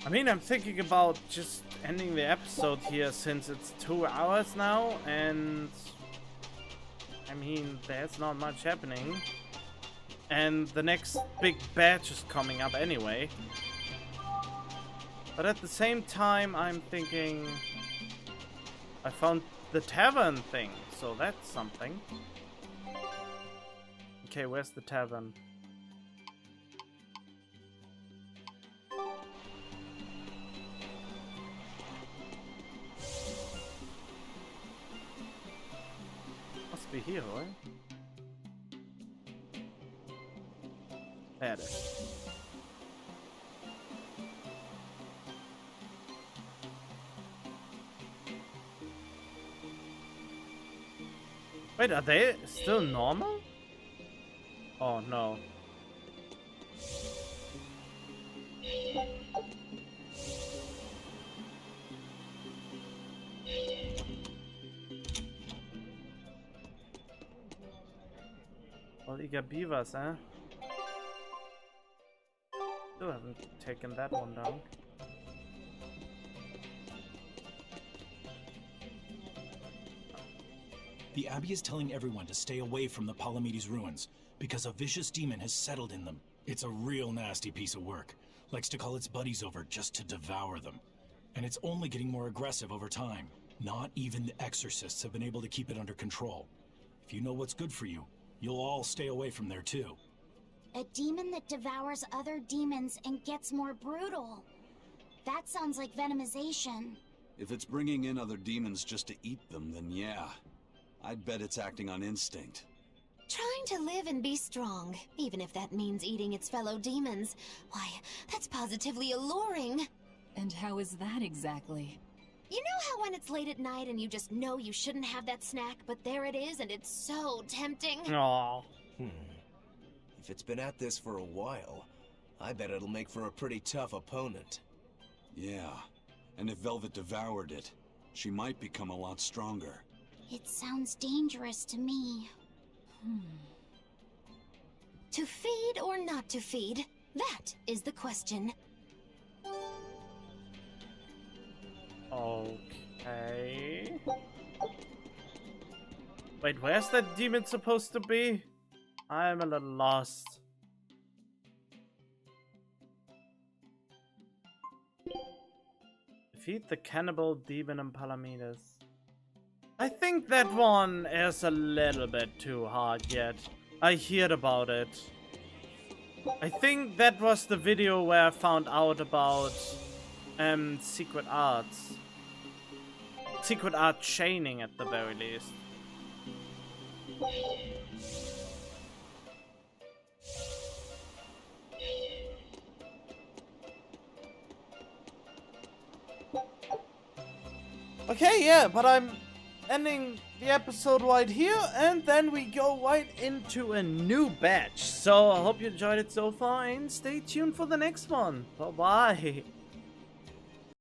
I mean, I'm thinking about just ending the episode here since it's 2 hours now, and I mean, there's not much happening. And the next big batch is coming up anyway. But at the same time, I'm thinking I found the tavern thing, so that's something. Okay, where's the tavern? Must be here, right? There it is. Wait, are they still normal? Oh no. All eager beavers, eh? Still haven't taken that one down. The Abbey is telling everyone to stay away from the Palamedes ruins because a vicious demon has settled in them. It's a real nasty piece of work. Likes to call its buddies over just to devour them. And it's only getting more aggressive over time. Not even the exorcists have been able to keep it under control. If you know what's good for you, you'll all stay away from there too. A demon that devours other demons and gets more brutal. That sounds like venomization. If it's bringing in other demons just to eat them, then yeah. I'd bet it's acting on instinct. Trying to live and be strong, even if that means eating its fellow demons. Why, that's positively alluring. And how is that exactly? You know how when it's late at night and you just know you shouldn't have that snack, but there it is and it's so tempting? Aww. If it's been at this for a while, I bet it'll make for a pretty tough opponent. Yeah, and if Velvet devoured it, she might become a lot stronger. It sounds dangerous to me. To feed or not to feed? That is the question. Okay. Wait, where's that demon supposed to be? I'm a little lost. Defeat the cannibal demon in Palamedes. I think that one is a little bit too hard yet. I heard about it. I think that was the video where I found out about secret arts. Secret art chaining at the very least. Okay, yeah, but I'm ending the episode right here, and then we go right into a new batch. So I hope you enjoyed it so far, and stay tuned for the next one. Bye bye.